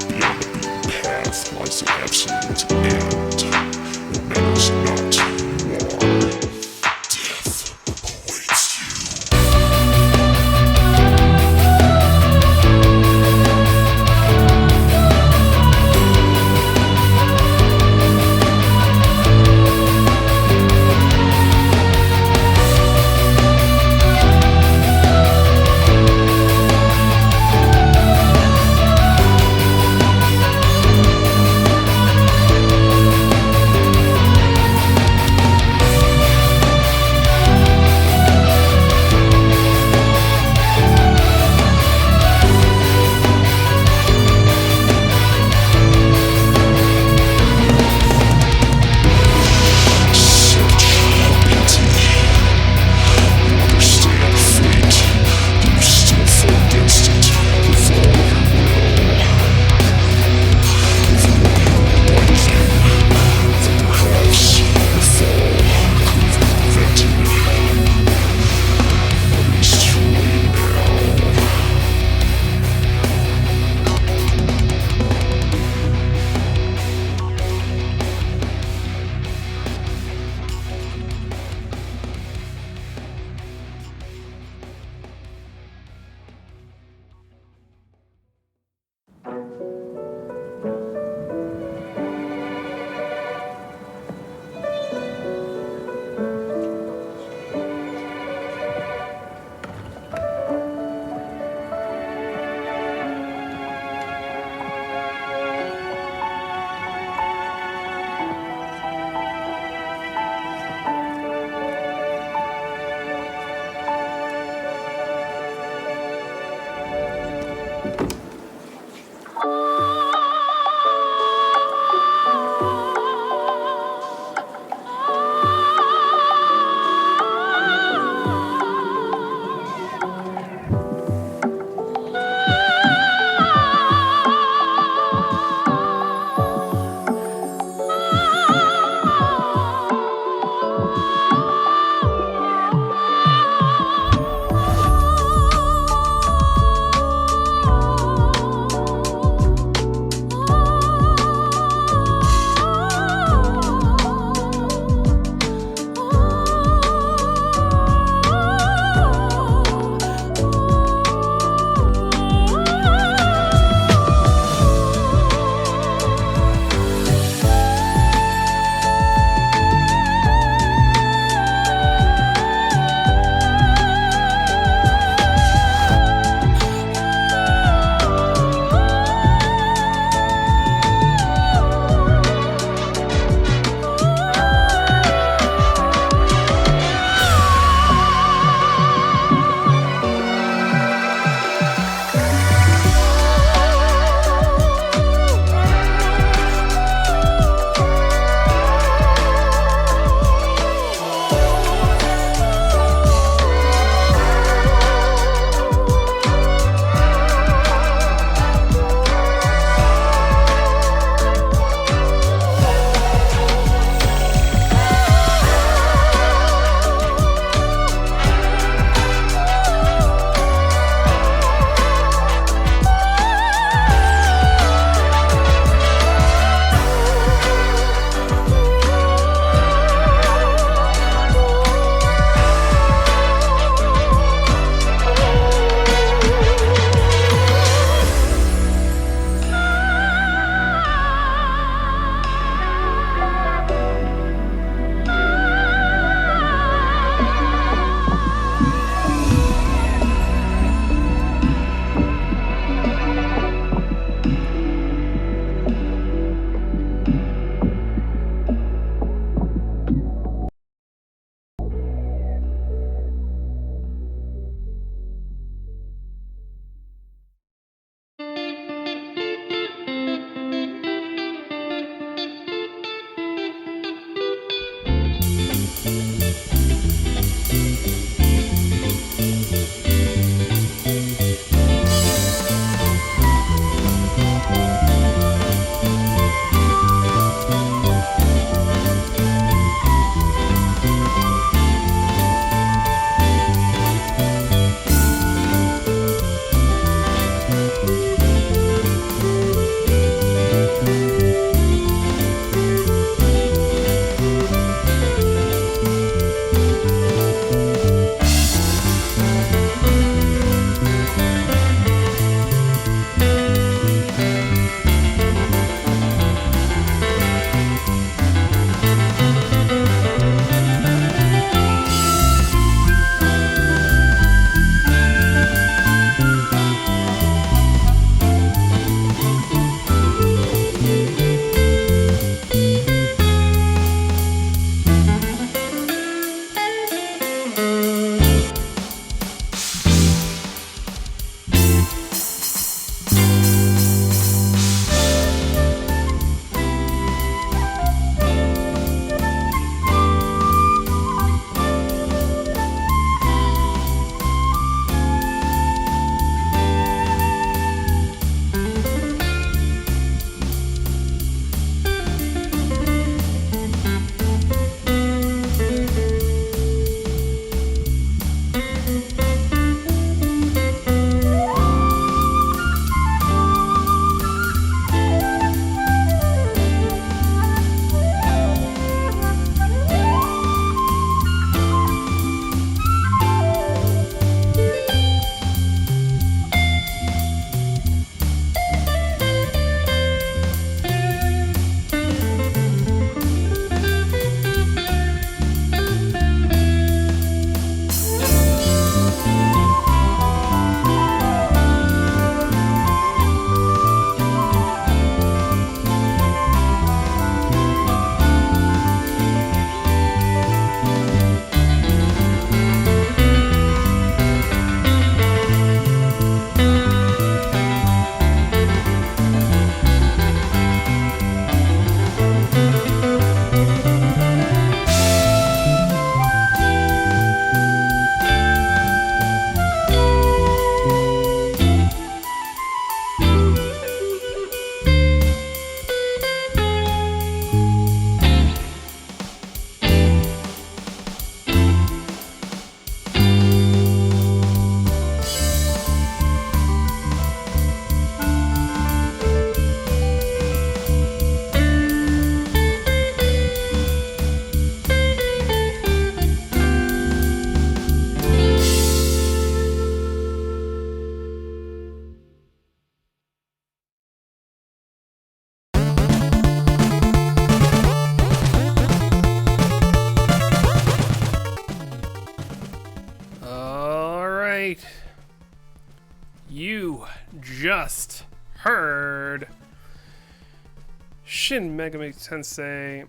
Beyond the beaten path lies the absolute end. It matters not who you are. Death awaits you. You just heard Shin Megami Tensei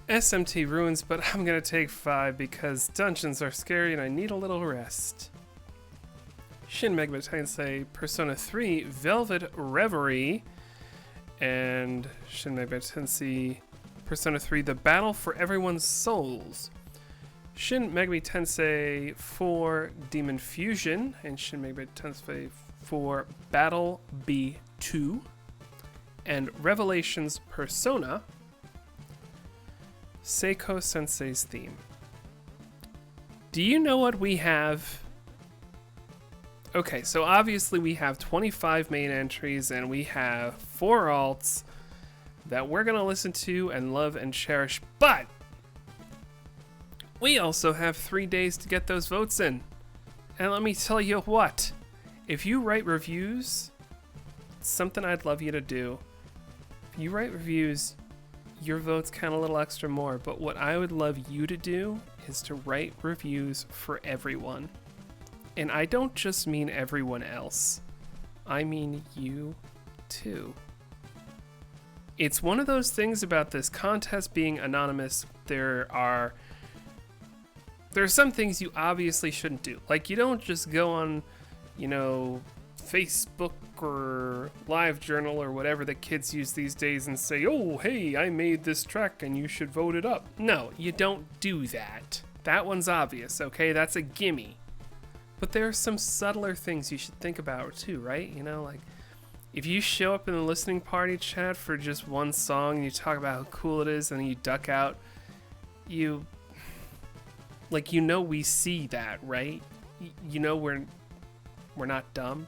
SMT Ruins, but I'm gonna take 5 because dungeons are scary and I need a little rest. Shin Megami Tensei Persona 3 Velvet Reverie, and Shin Megami Tensei Persona 3 The Battle for Everyone's Souls. Shin Megami Tensei 4 Demon Fusion, and Shin Megami Tensei 4 Battle B2, and Revelations Persona, Seiko Sensei's theme. Do you know what we have? Okay, so obviously we have 25 main entries and we have 4 alts that we're gonna listen to and love and cherish, but we also have 3 days to get those votes in. And let me tell you what, if you write reviews, it's something I'd love you to do. If you write reviews, your votes count a little extra more, but what I would love you to do is to write reviews for everyone. And I don't just mean everyone else. I mean you too. It's one of those things about this contest being anonymous. There are some things you obviously shouldn't do. Like, you don't just go on, Facebook or LiveJournal or whatever the kids use these days and say, oh, hey, I made this track and you should vote it up. No, you don't do that. That one's obvious, okay? That's a gimme. But there are some subtler things you should think about too, right? Like, if you show up in the listening party chat for just one song and you talk about how cool it is and then you duck out, we see that, right? We're not dumb.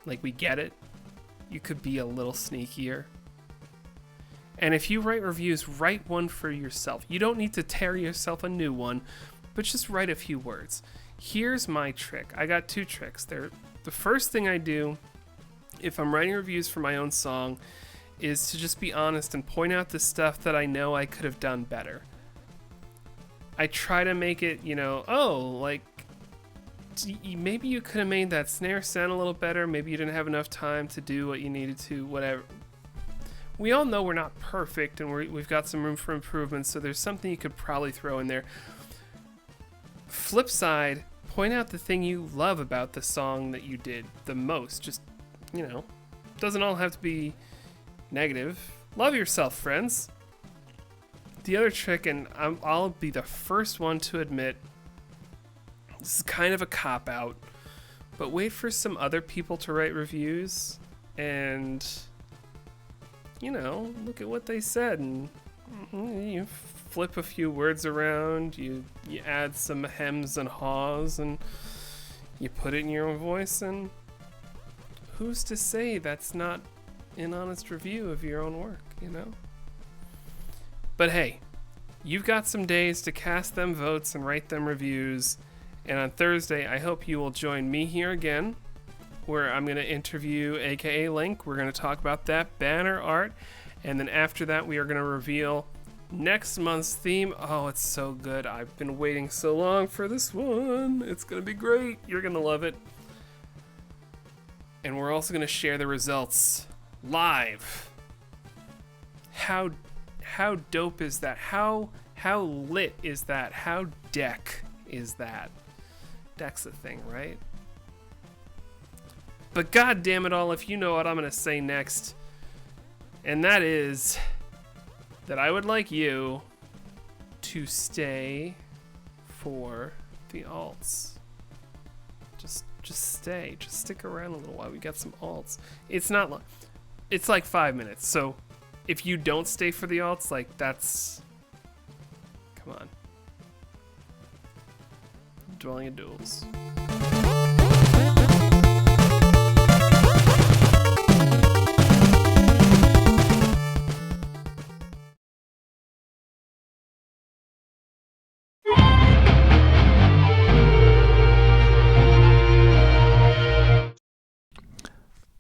Like, we get it. You could be a little sneakier. And if you write reviews, write one for yourself. You don't need to tear yourself a new one, but just write a few words. Here's my trick. I got 2 tricks. The first thing I do, if I'm writing reviews for my own song, is to just be honest and point out the stuff that I know I could have done better. I try to make it, maybe you could have made that snare sound a little better. Maybe you didn't have enough time to do what you needed to, whatever. We all know we're not perfect and we've got some room for improvement, so there's something you could probably throw in there. Flip side, point out the thing you love about the song that you did the most. Just, doesn't all have to be negative. Love yourself, friends. The other trick, and I'll be the first one to admit, this is kind of a cop-out, but wait for some other people to write reviews and, look at what they said, and you flip a few words around, you add some hems and haws, and you put it in your own voice, and who's to say that's not an honest review of your own work, But hey, you've got some days to cast them votes and write them reviews. And on Thursday, I hope you will join me here again, where I'm going to interview AKA Link. We're going to talk about that banner art. And then after that, we are going to reveal next month's theme. Oh, it's so good. I've been waiting so long for this one. It's going to be great. You're going to love it. And we're also going to share the results live. How dope is that? How lit is that? How deck is that? Deck's a thing, right? But god damn it all, if you know what I'm gonna say next, and that is that I would like you to stay for the alts. Just stay. Just stick around a little while. We got some alts. It's not long. It's like 5 minutes. So if you don't stay for the alts, that's... Come on. Dwelling in Duels.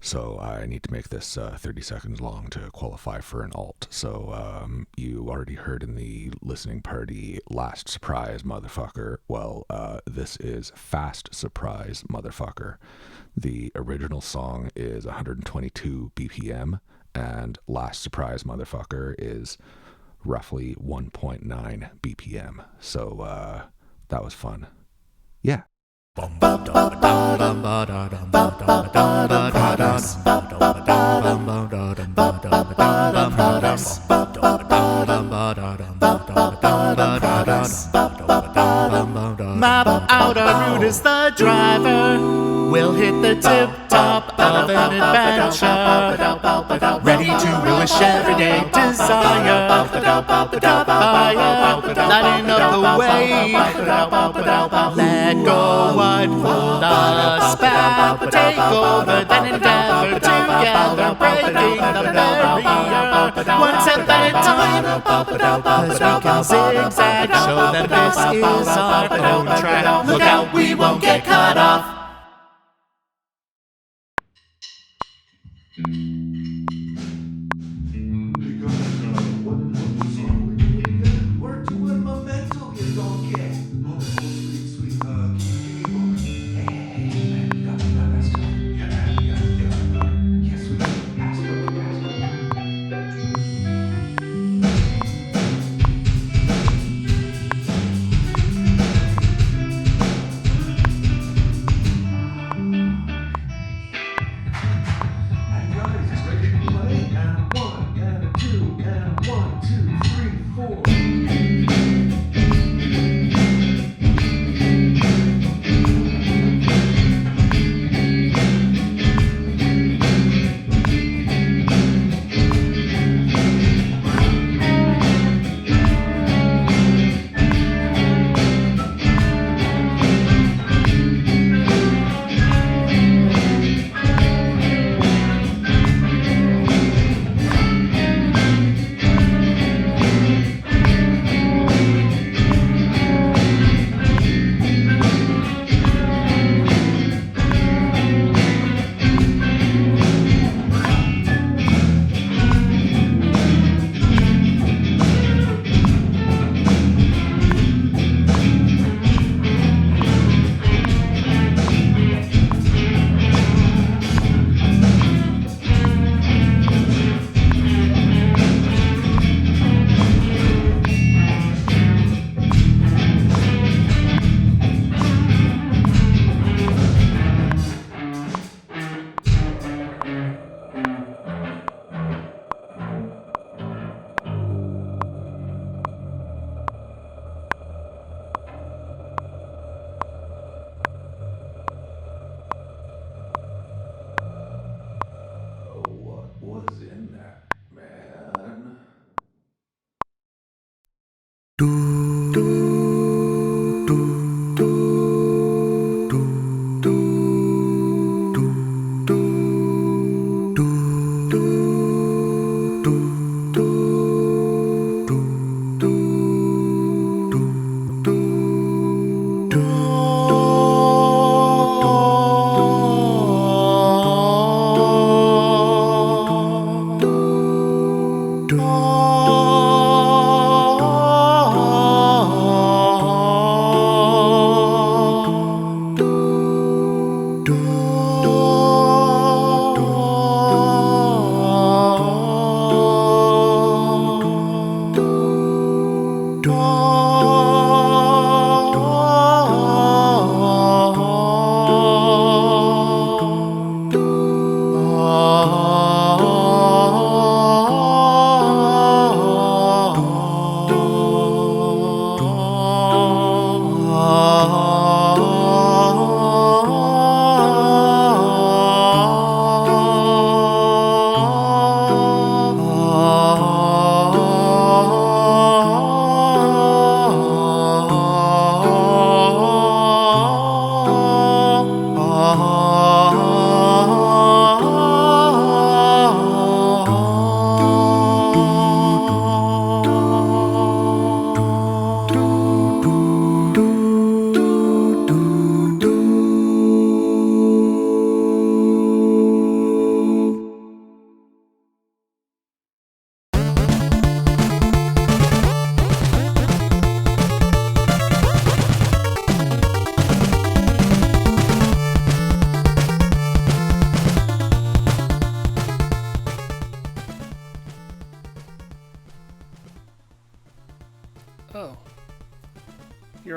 So I need to make this 30 seconds long to qualify for an alt. So you already heard in the listening party Last Surprise Motherfucker. Well, this is Fast Surprise Motherfucker. The original song is 122 BPM, and Last Surprise Motherfucker is roughly 1.9 BPM. So that was fun. Yeah. My outer route is the driver. We'll hit the tip top of an adventure, ready to relish everyday desire. Fire, lighting up the way. Let go what hold us back. Take over, then endeavor together, breaking the barrier. One step at a time, as we can zigzag. Show them this is our own track. Look out, we won't get cut off. We're doing Memento, you donkey. Oh, sweet, sweet. Can you move? Hey, man, you got that stuff. Yes, we got pass it over. Hey, guys, it's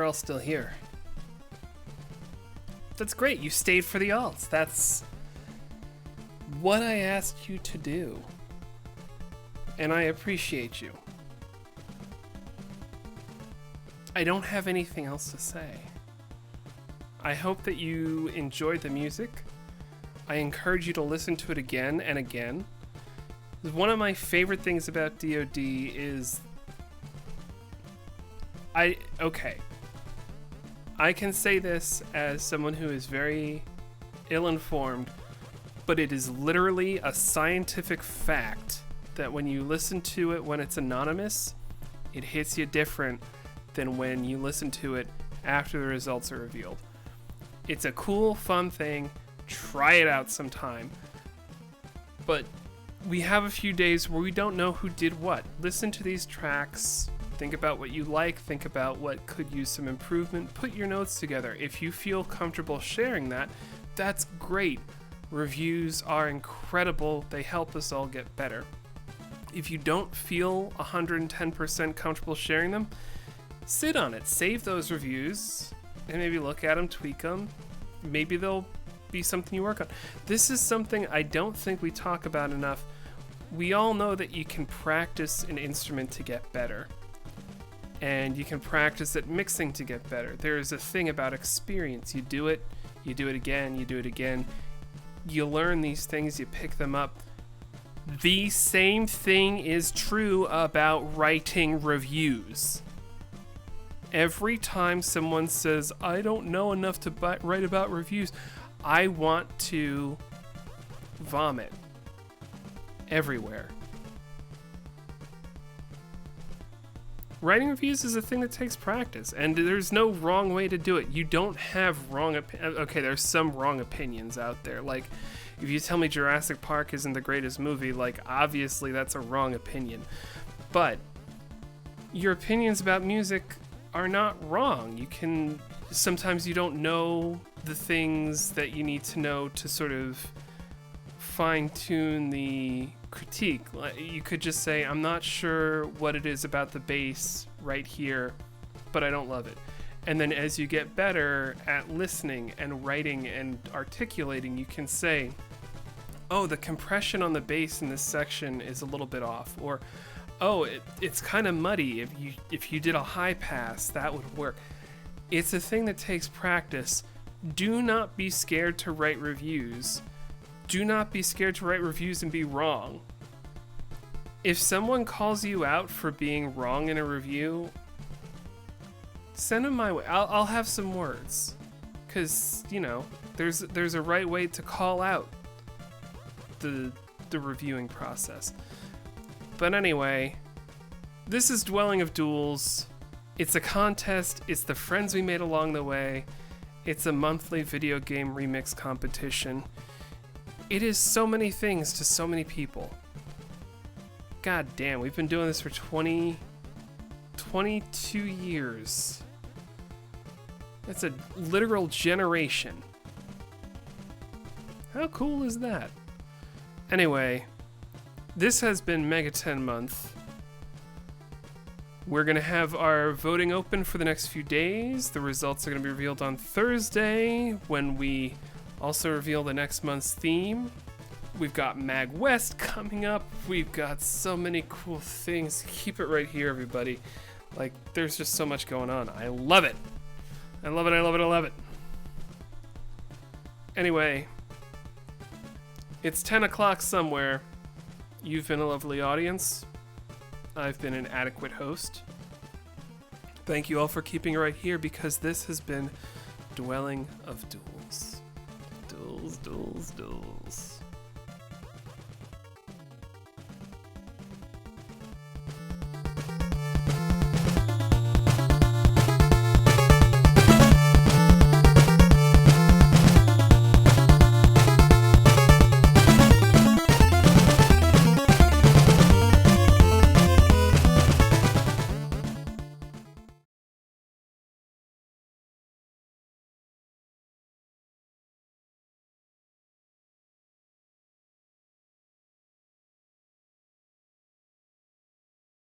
all still here. That's great. You stayed for the alts. That's what I asked you to do. And I appreciate you. I don't have anything else to say. I hope that you enjoyed the music. I encourage you to listen to it again and again. One of my favorite things about DoD is I can say this as someone who is very ill-informed, but it is literally a scientific fact that when you listen to it when it's anonymous, it hits you different than when you listen to it after the results are revealed. It's a cool, fun thing. Try it out sometime. But we have a few days where we don't know who did what. Listen to these tracks. Think about what you like. Think about what could use some improvement. Put your notes together. If you feel comfortable sharing that, that's great. Reviews are incredible. They help us all get better. If you don't feel 110% comfortable sharing them, sit on it. Save those reviews and maybe look at them, tweak them. Maybe they'll be something you work on. This is something I don't think we talk about enough. We all know that you can practice an instrument to get better. And you can practice at mixing to get better. There is a thing about experience. You do it again, you do it again. You learn these things, you pick them up. The same thing is true about writing reviews. Every time someone says, I don't know enough to write about reviews, I want to vomit everywhere. Writing reviews is a thing that takes practice, and there's no wrong way to do it. You don't have wrong okay, there's some wrong opinions out there. Like, if you tell me Jurassic Park isn't the greatest movie, like, obviously that's a wrong opinion. But your opinions about music are not wrong. Sometimes you don't know the things that you need to know to sort of fine-tune the critique. You could just say, I'm not sure what it is about the bass right here, but I don't love it. And then as you get better at listening and writing and articulating, you can say, oh, the compression on the bass in this section is a little bit off, or oh, it's kind of muddy. If you did a high pass, that would work. It's a thing that takes practice. Do not be scared to write reviews. Do not be scared to write reviews and be wrong. If someone calls you out for being wrong in a review, send them my way. I'll have some words. Because, there's a right way to call out the reviewing process. But anyway, this is Dwelling of Duels. It's a contest. It's the friends we made along the way. It's a monthly video game remix competition. It is so many things to so many people. God damn, we've been doing this for 22 years. That's a literal generation. How cool is that? Anyway, this has been Megaten month. We're going to have our voting open for the next few days. The results are going to be revealed on Thursday when we also reveal the next month's theme. We've got Mag West coming up. We've got so many cool things. Keep it right here, everybody. Like, there's just so much going on. I love it. I love it, I love it, I love it. Anyway, it's 10 o'clock somewhere. You've been a lovely audience. I've been an adequate host. Thank you all for keeping it right here, because this has been Dwelling of Duels. Duels, duels, duels.